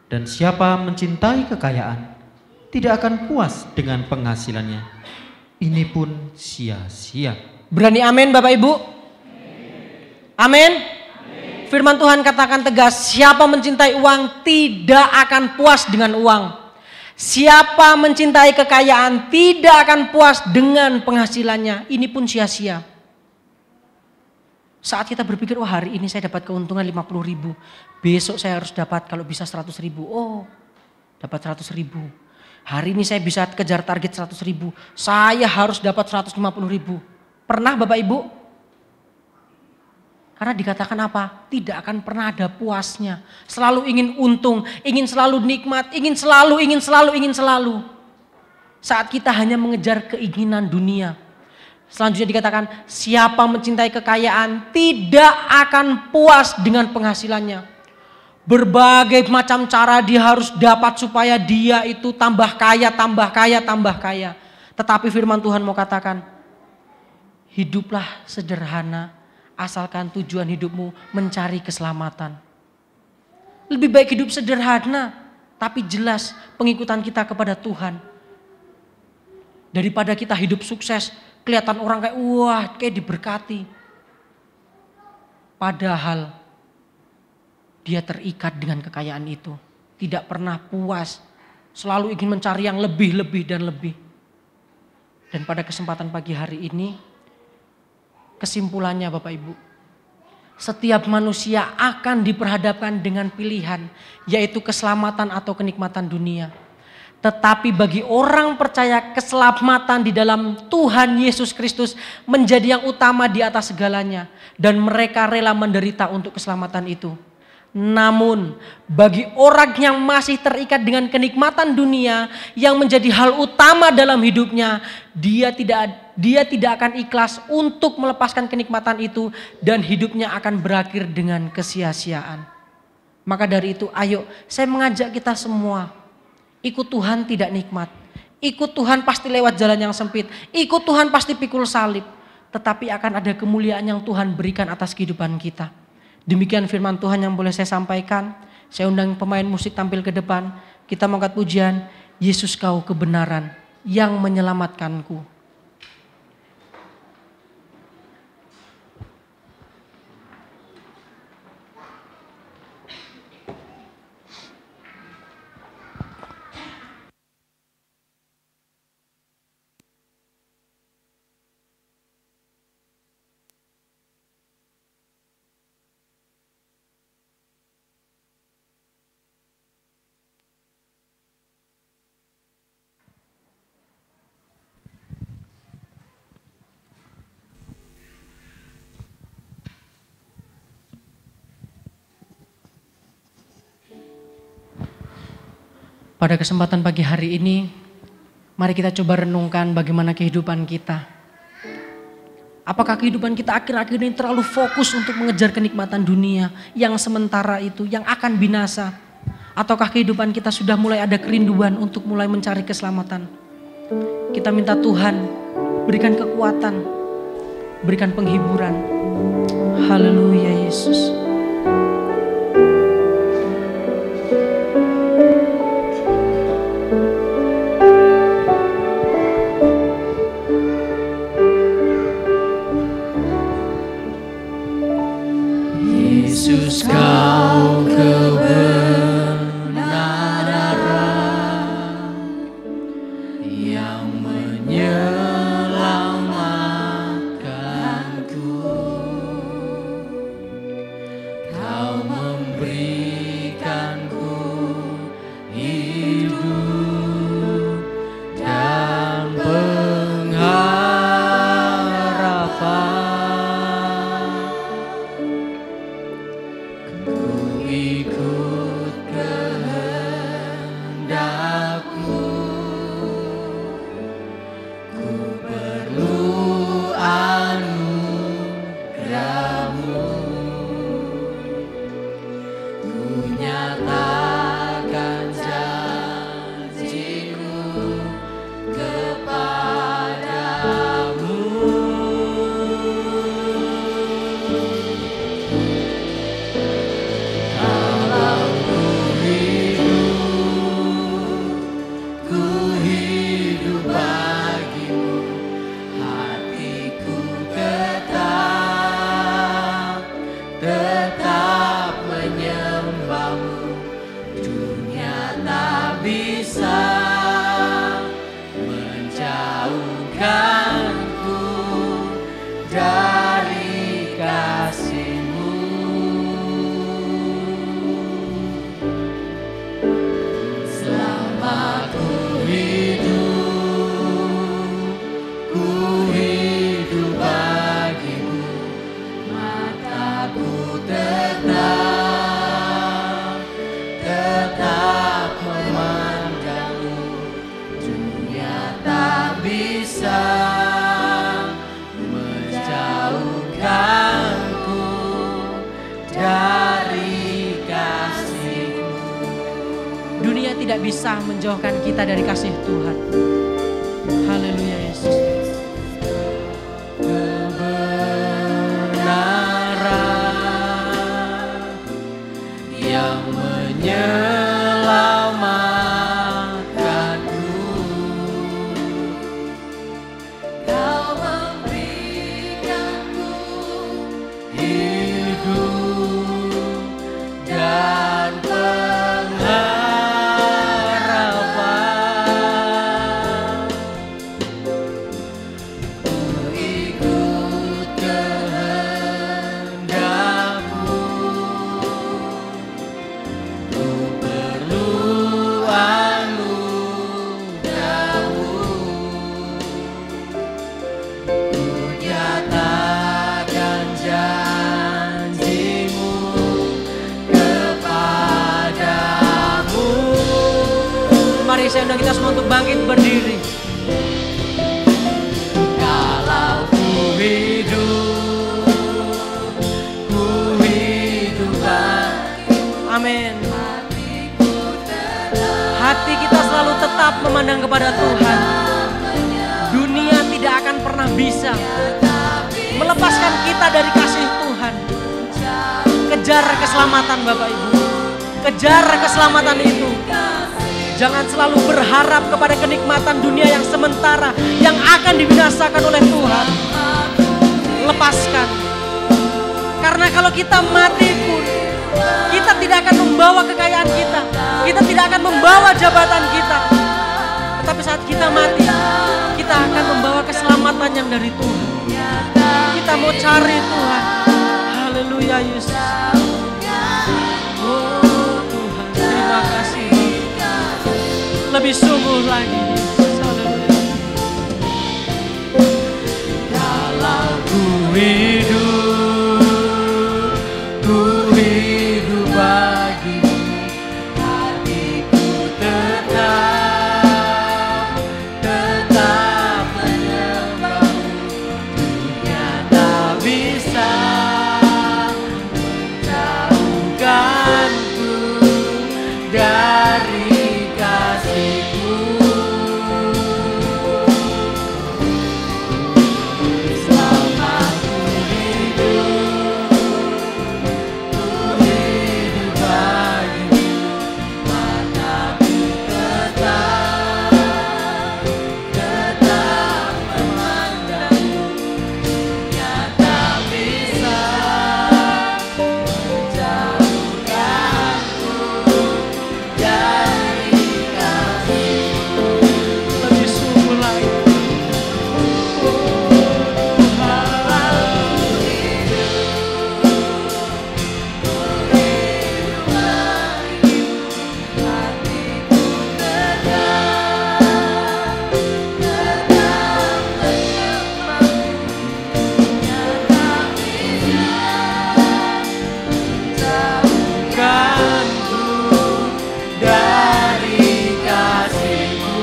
Dan siapa mencintai kekayaan, tidak akan puas dengan penghasilannya. Ini pun sia-sia. Berani amin Bapak Ibu? Amin. Firman Tuhan katakan tegas, siapa mencintai uang tidak akan puas dengan uang. Siapa mencintai kekayaan tidak akan puas dengan penghasilannya. Ini pun sia-sia. Saat kita berpikir, wah hari ini saya dapat keuntungan 50.000. Besok saya harus dapat kalau bisa 100.000. Oh, dapat 100.000. Hari ini saya bisa kejar target 100.000. Saya harus dapat 150.000. Pernah Bapak Ibu? Karena dikatakan apa? Tidak akan pernah ada puasnya. Selalu ingin untung, ingin selalu nikmat, ingin selalu. Saat kita hanya mengejar keinginan dunia. Selanjutnya dikatakan, siapa mencintai kekayaan tidak akan puas dengan penghasilannya. Berbagai macam cara dia harus dapat supaya dia itu tambah kaya. Tetapi firman Tuhan mau katakan, hiduplah sederhana. Asalkan tujuan hidupmu mencari keselamatan. Lebih baik hidup sederhana, tapi jelas pengikutan kita kepada Tuhan. Daripada kita hidup sukses, kelihatan orang kayak wah kayak diberkati. Padahal dia terikat dengan kekayaan itu. Tidak pernah puas, selalu ingin mencari yang lebih. Dan pada kesempatan pagi hari ini, kesimpulannya Bapak Ibu, setiap manusia akan diperhadapkan dengan pilihan, yaitu keselamatan atau kenikmatan dunia. Tetapi bagi orang percaya, keselamatan di dalam Tuhan Yesus Kristus menjadi yang utama di atas segalanya. Dan mereka rela menderita untuk keselamatan itu. Namun bagi orang yang masih terikat dengan kenikmatan dunia yang menjadi hal utama dalam hidupnya, dia tidak akan ikhlas untuk melepaskan kenikmatan itu dan hidupnya akan berakhir dengan kesia-siaan. Maka dari itu ayo saya mengajak kita semua, ikut Tuhan tidak nikmat, ikut Tuhan pasti lewat jalan yang sempit, ikut Tuhan pasti pikul salib, tetapi akan ada kemuliaan yang Tuhan berikan atas kehidupan kita. Demikian firman Tuhan yang boleh saya sampaikan. Saya undang pemain musik tampil ke depan. Kita mengangkat pujian, Yesus kau kebenaran yang menyelamatkanku. Pada kesempatan pagi hari ini, mari kita coba renungkan bagaimana kehidupan kita. Apakah kehidupan kita akhir-akhir ini terlalu fokus untuk mengejar kenikmatan dunia yang sementara itu, yang akan binasa? Ataukah kehidupan kita sudah mulai ada kerinduan untuk mulai mencari keselamatan? Kita minta Tuhan berikan kekuatan, berikan penghiburan. Haleluya Yesus. Yesus kau kebenaran yang menyelamatkanku. bisa menjauhkan kita dari kasih Tuhan. Haleluya Yesus. Kebenaran yang menyelamatkanku, Kau memberikanku hidup dan pengharapan. Ku ikut kehendak-Mu, ku perlu anugerah-Mu. Ku nyatakan janji-Mu kepadamu. Mari saya undang kita semua untuk bangkit berdiri. Kalau ku hidup bagi-Mu. Amin. Hati kita selalu tetap memandang kepada Tuhan. Dunia tidak akan pernah bisa melepaskan kita dari kasih Tuhan. Kejar keselamatan Bapak Ibu. Kejar keselamatan itu. Jangan selalu berharap kepada kenikmatan dunia yang sementara, yang akan dibinasakan oleh Tuhan. Lepaskan. Karena kalau kita mati pun, kita tidak akan membawa kekayaan kita. Kita tidak akan membawa jabatan kita. Tetapi saat kita mati, kita akan membawa keselamatan yang dari Tuhan. Kita mau cari Tuhan. Haleluya Yesus. Oh Tuhan, terima kasih. Lebih sungguh lagi Yesus. Haleluya. Kalau ku hidup bagi-Mu, hatiku tetap menyembah-Mu. Dunia tak bisa menjauhkanku dari kasih-Mu. Selama ku hidup bagi-Mu, mataku tetap memandang-Mu. Dunia tak bisa menjauhkanku dari kasih-Mu. Lebih sungguh lagi. Dari kasih-Mu.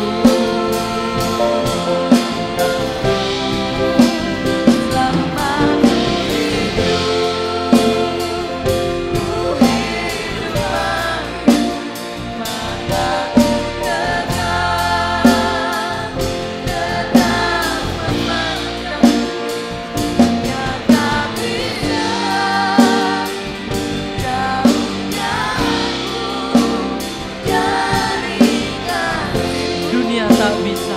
Dunia tak bisa.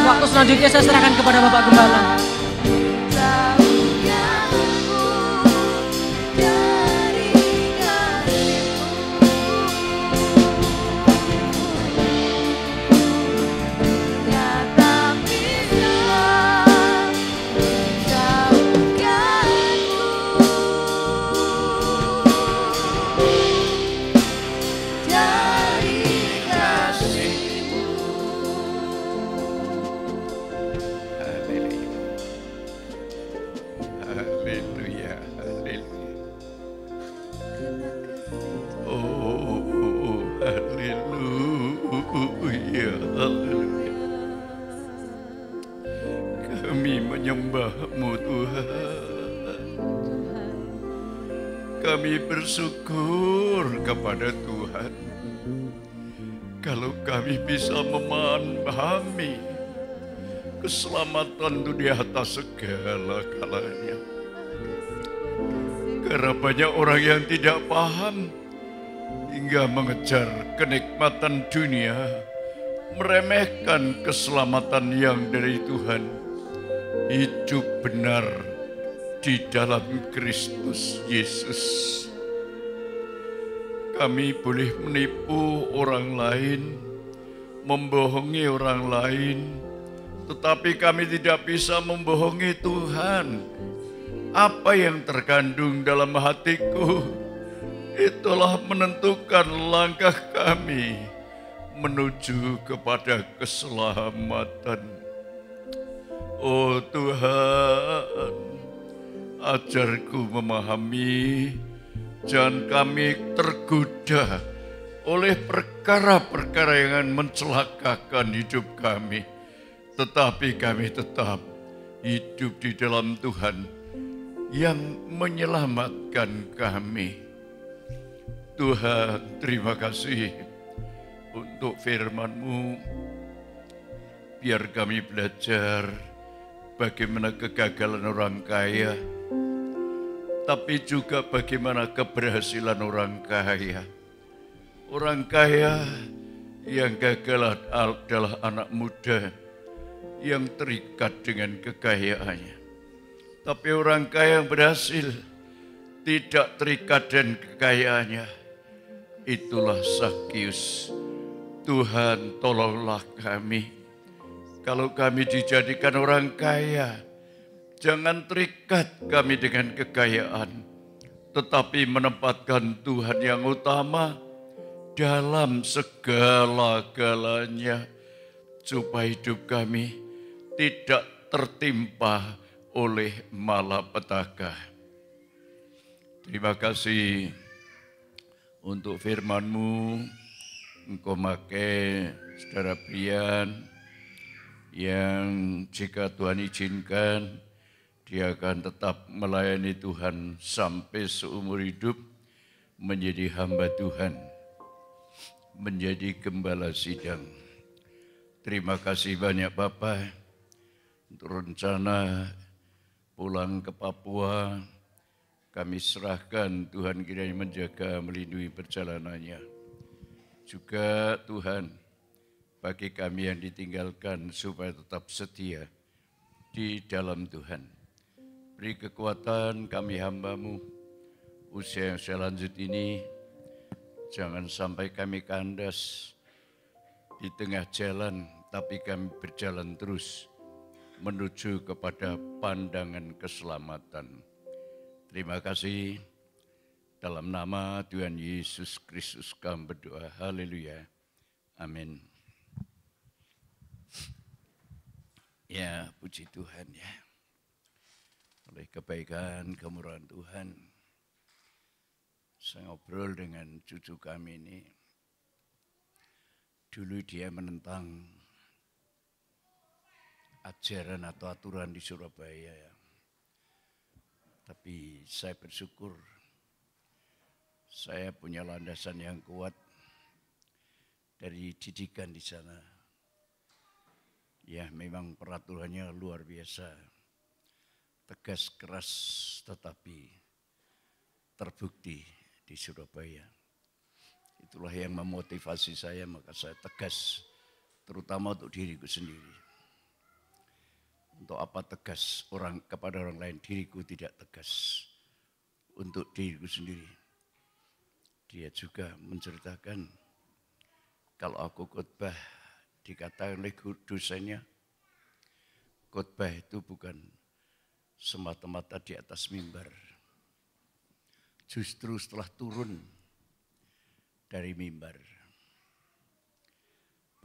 Waktu selanjutnya saya serahkan kepada Bapak Gembala. Haleluya, haleluya. Oh, haleluya, haleluya. Kami menyembah-Mu Tuhan. kami bersyukur kepada Tuhan. Kalau kami bisa memahami keselamatan itu di atas segala-galanya. Karena banyak orang yang tidak paham hingga mengejar kenikmatan dunia, meremehkan keselamatan yang dari Tuhan. Hidup benar di dalam Kristus Yesus. Kami boleh menipu orang lain, membohongi orang lain, tetapi kami tidak bisa membohongi Tuhan. Apa yang terkandung dalam hatiku, itulah menentukan langkah kami menuju kepada keselamatan. Oh Tuhan, ajarku memahami, jangan kami tergoda oleh perkara-perkara yang akan mencelakakan hidup kami. Tetapi kami tetap hidup di dalam Tuhan yang menyelamatkan kami. Tuhan, terima kasih untuk firman-Mu. Biar kami belajar bagaimana kegagalan orang kaya, tapi juga bagaimana keberhasilan orang kaya. Orang kaya yang gagal adalah anak muda yang terikat dengan kekayaannya. Tapi orang kaya yang berhasil tidak terikat dengan kekayaannya. Itulah Zakius. Tuhan, tolonglah kami. Kalau kami dijadikan orang kaya, jangan terikat kami dengan kekayaan, tetapi menempatkan Tuhan yang utama dalam segala-galanya, supaya hidup kami tidak tertimpa oleh malapetaka. Terima kasih untuk firman-Mu. Engkau pakai saudara Brian yang jika Tuhan izinkan, dia akan tetap melayani Tuhan sampai seumur hidup, menjadi hamba Tuhan, menjadi gembala sidang. Terima kasih banyak Bapak untuk rencana pulang ke Papua. Kami serahkan, Tuhan kiranya menjaga, melindungi perjalanannya. Juga Tuhan, bagi kami yang ditinggalkan supaya tetap setia di dalam Tuhan. Beri kekuatan kami hamba-Mu, usia yang selanjut ini, jangan sampai kami kandas di tengah jalan, tapi kami berjalan terus menuju kepada pandangan keselamatan. Terima kasih, dalam nama Tuhan Yesus Kristus kami berdoa, haleluya, amin. Ya, puji Tuhan ya. Oleh kebaikan, kemurahan Tuhan, saya ngobrol dengan cucu kami ini. Dulu dia menentang ajaran atau aturan di Surabaya ya. Tapi saya bersyukur saya punya landasan yang kuat dari didikan di sana. Ya, memang peraturannya luar biasa, tegas, keras, tetapi terbukti di Surabaya. Itulah yang memotivasi saya, maka saya tegas, terutama untuk diriku sendiri. Untuk apa tegas orang kepada orang lain, diriku tidak tegas untuk diriku sendiri. Dia juga menceritakan, kalau aku khotbah, dikatakan oleh dosennya, khotbah itu bukan semata-mata di atas mimbar. Justru setelah turun dari mimbar,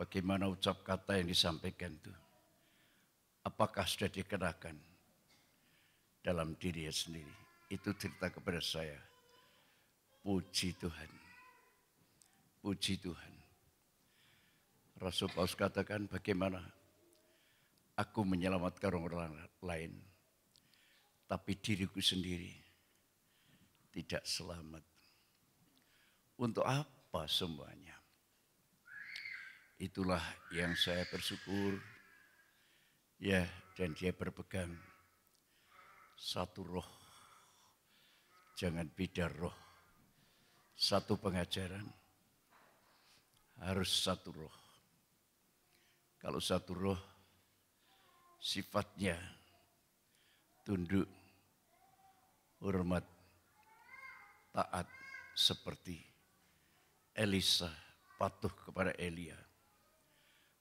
bagaimana ucap kata yang disampaikan itu, apakah sudah dikenakan dalam dirinya sendiri. Itu cerita kepada saya. Puji Tuhan. Puji Tuhan. Rasul Paulus katakan, bagaimana aku menyelamatkan orang lain, tapi diriku sendiri tidak selamat. Untuk apa semuanya? Itulah yang saya bersyukur. Ya, dan dia berpegang satu roh. Jangan beda roh. Satu pengajaran harus satu roh. Kalau satu roh sifatnya tunduk, hormat, taat seperti Elisa patuh kepada Elia.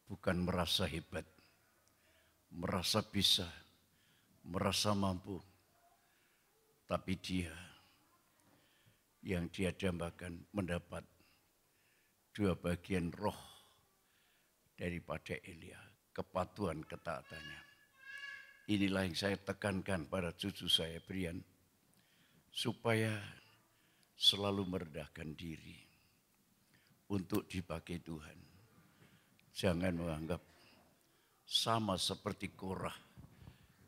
Bukan merasa hebat, merasa bisa, merasa mampu. Tapi dia yang dia dambakan mendapat 2 bagian roh daripada Elia. Kepatuhan ketaatannya. Inilah yang saya tekankan pada cucu saya Brian. Supaya selalu merendahkan diri untuk dipakai Tuhan. Jangan menganggap sama seperti Korah,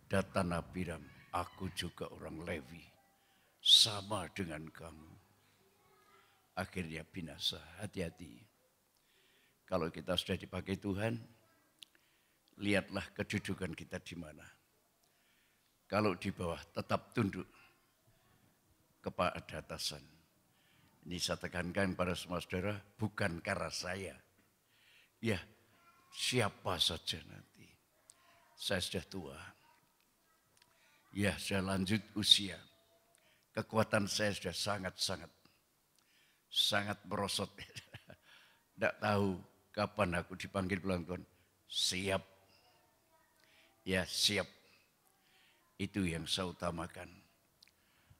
Datan, Abiram, aku juga orang Lewi, sama dengan kamu. Akhirnya binasa. Hati-hati. Kalau kita sudah dipakai Tuhan, lihatlah kedudukan kita di mana. Kalau di bawah tetap tunduk kepada atasan. Ini saya tekankan pada semua saudara, bukan karena saya. Ya, siapa saja nanti. Saya sudah tua. Ya, saya lanjut usia. Kekuatan saya sudah sangat merosot. Tidak tahu kapan aku dipanggil pulang Tuhan. Siap. Ya, siap. Itu yang saya utamakan.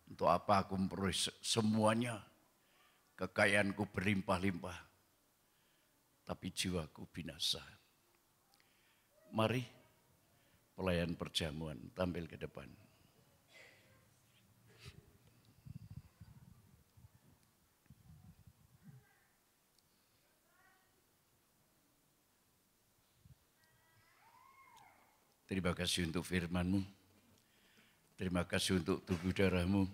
Untuk apa aku memperoleh semuanya? Kekayaanku berlimpah-limpah. Tapi jiwaku binasa. Mari pelayan perjamuan tampil ke depan. Terima kasih untuk firman-Mu. Terima kasih untuk tubuh darah-Mu.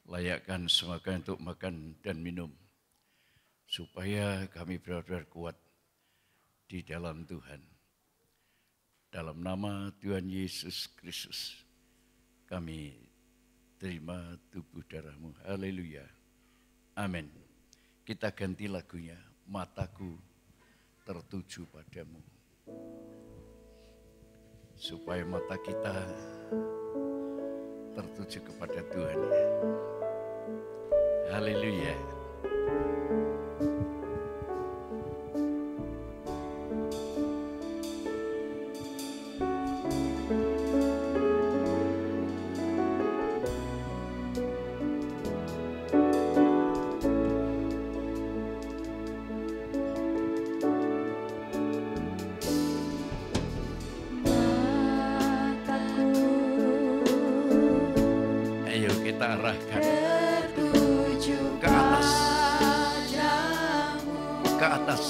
Layakkan semuanya untuk makan dan minum. Supaya kami benar-benar kuat di dalam Tuhan. Dalam nama Tuhan Yesus Kristus, kami terima tubuh darah-Mu. Haleluya. Amin. Kita ganti lagunya, mataku tertuju padamu. Supaya mata kita tertuju kepada Tuhan. Haleluya. Arahkan ke atas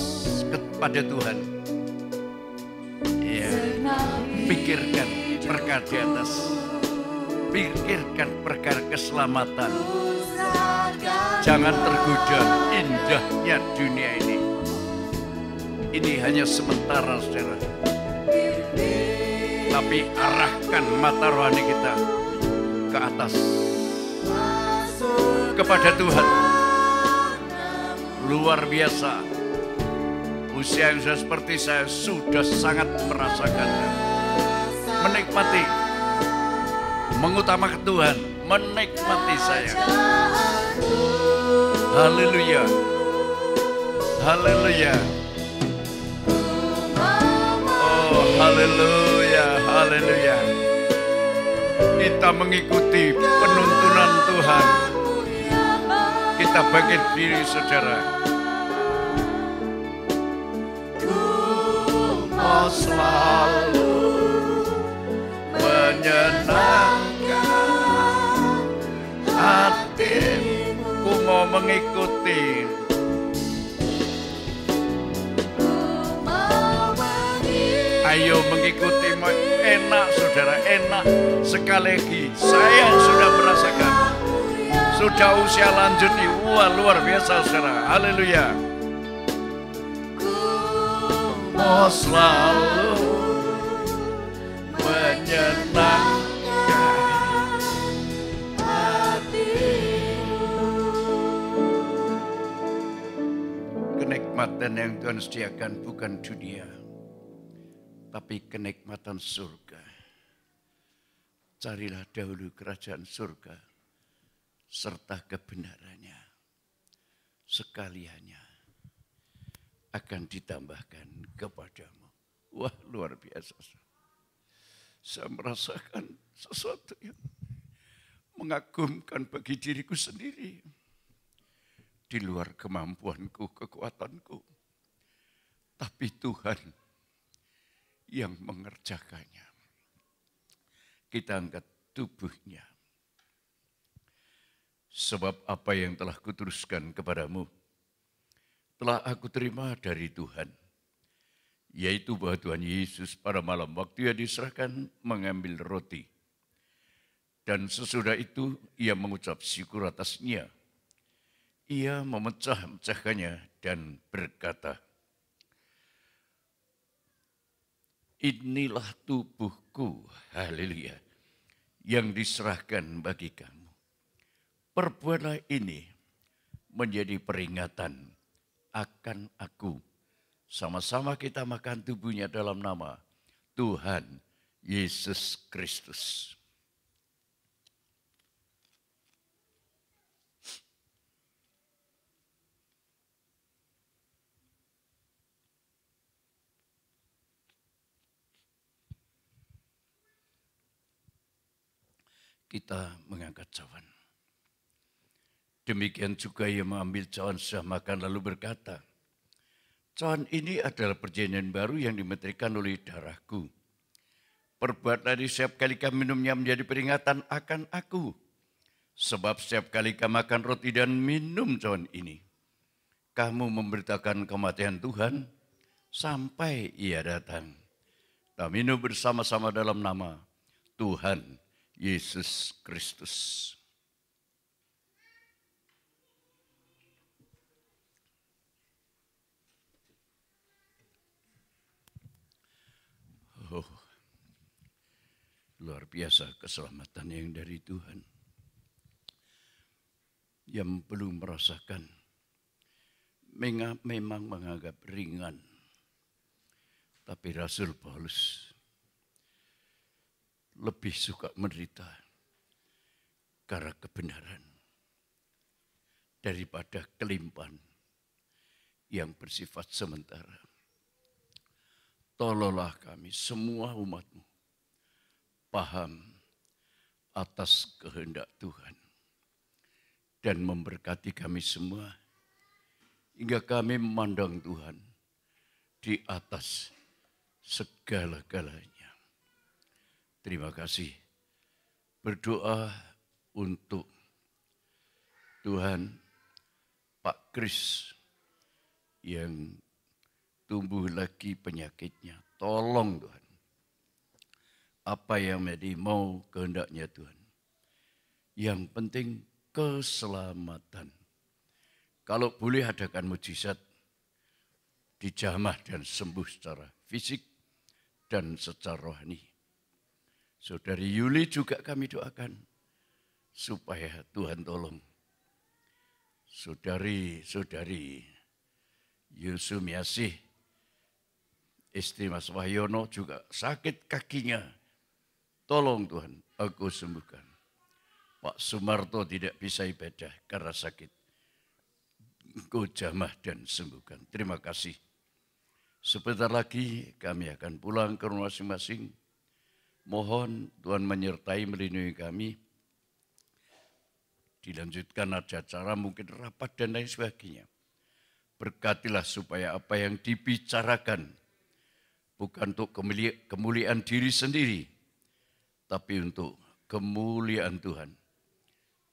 kepada Tuhan. Ya, pikirkan perkara di atas, pikirkan perkara keselamatan. Jangan tergoda indahnya dunia ini. Ini hanya sementara, saudara. Tapi arahkan mata rohani kita ke atas. Kepada Tuhan. Luar biasa. Usia yang sudah seperti saya sudah sangat merasakannya. Menikmati. Mengutamakan Tuhan. Menikmati saya. Haleluya. Haleluya. Oh, haleluya. Haleluya. Kita mengikuti penuntunan Tuhan. Kita bangkit diri, saudara. Ku mau selalu menyenangkan hatimu. Ku mau mengikuti. Ayo mengikuti. Enak, saudara, enak. Sekali lagi, saya sudah merasakan. sudah usia lanjut nih. Wah, luar biasa saudara. Haleluya. Mau selalu menyenangkan hatimu. Kenikmatan yang Tuhan sediakan bukan dunia, tapi kenikmatan surga. Carilah dahulu kerajaan surga serta kebenarannya, sekaliannya akan ditambahkan kepadamu. Wah, luar biasa. Saya merasakan sesuatu yang mengagumkan bagi diriku sendiri. Di luar kemampuanku, kekuatanku. Tapi Tuhan yang mengerjakannya. Kita angkat tubuhnya. Sebab apa yang telah kuteruskan kepadamu, telah aku terima dari Tuhan. Yaitu bahwa Tuhan Yesus pada malam waktu ia diserahkan mengambil roti. Dan sesudah itu ia mengucap syukur atasnya. Ia memecah-mecahkannya dan berkata, inilah tubuhku, haleluya, yang diserahkan bagi kamu. Perbuatlah ini menjadi peringatan akan aku. Sama-sama kita makan tubuhnya dalam nama Tuhan Yesus Kristus. Kita mengangkat cawan. Demikian juga ia mengambil cawan sesudah makan lalu berkata, cawan ini adalah perjanjian baru yang dimeteraikan oleh darahku. Perbuatlah di setiap kali kamu minumnya menjadi peringatan akan aku. Sebab setiap kali kamu makan roti dan minum cawan ini, kamu memberitakan kematian Tuhan sampai ia datang. Kita minum bersama-sama dalam nama Tuhan Yesus Kristus. Oh, luar biasa keselamatan yang dari Tuhan. Yang belum merasakan memang menganggap ringan. Tapi Rasul Paulus lebih suka menderita karena kebenaran daripada kelimpahan yang bersifat sementara. Tolonglah kami semua umat-Mu paham atas kehendak Tuhan dan memberkati kami semua hingga kami memandang Tuhan di atas segala-galanya. Terima kasih. Berdoa untuk Tuhan Pak Kris yang tumbuh lagi penyakitnya. Tolong Tuhan. Apa yang menjadi mau kehendaknya Tuhan. Yang penting keselamatan. Kalau boleh adakan mujizat, dijamah dan sembuh secara fisik dan secara rohani. Saudari Yuli juga kami doakan supaya Tuhan tolong. Saudari Yusumiasih, istri Mas Wahyono juga sakit kakinya. Tolong Tuhan, aku sembuhkan. Pak Sumarto tidak bisa ibadah karena sakit. Engkau jamah dan sembuhkan. Terima kasih. Sebentar lagi kami akan pulang ke rumah masing-masing. Mohon Tuhan menyertai melindungi kami. Dilanjutkan acara mungkin rapat dan lain sebagainya. Berkatilah supaya apa yang dibicarakan bukan untuk kemuliaan diri sendiri, tapi untuk kemuliaan Tuhan.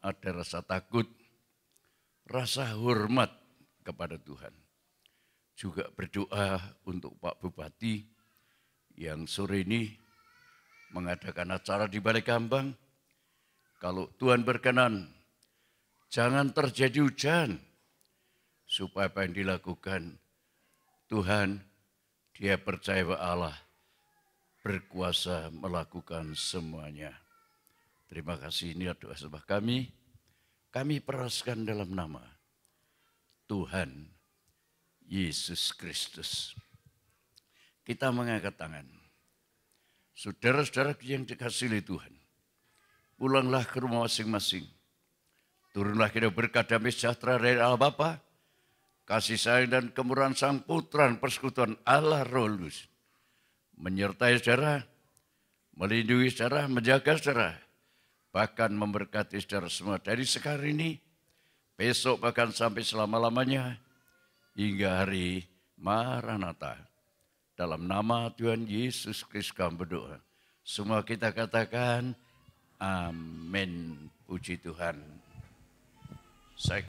Ada rasa takut, rasa hormat kepada Tuhan. Juga berdoa untuk Pak Bupati yang sore ini mengadakan acara di Balai Kambang. Kalau Tuhan berkenan, Jangan terjadi hujan. Supaya apa yang dilakukan, Tuhan, dia percaya bahwa Allah berkuasa melakukan semuanya. Terima kasih, ini doa sembah kami. Kami peraskan dalam nama Tuhan Yesus Kristus. Kita mengangkat tangan. Saudara-saudara yang dikasihi oleh Tuhan, pulanglah ke rumah masing-masing. Turunlah kita berkat damai sejahtera dari Allah Bapa, kasih sayang dan kemurahan Sang Putra dan persekutuan Allah Roh Kudus menyertai saudara, melindungi saudara, menjaga saudara, bahkan memberkati saudara semua dari sekarang ini, besok bahkan sampai selama-lamanya, hingga hari Maranatha. Dalam nama Tuhan Yesus Kristus kami berdoa. Semua kita katakan, amin. Puji Tuhan. Saya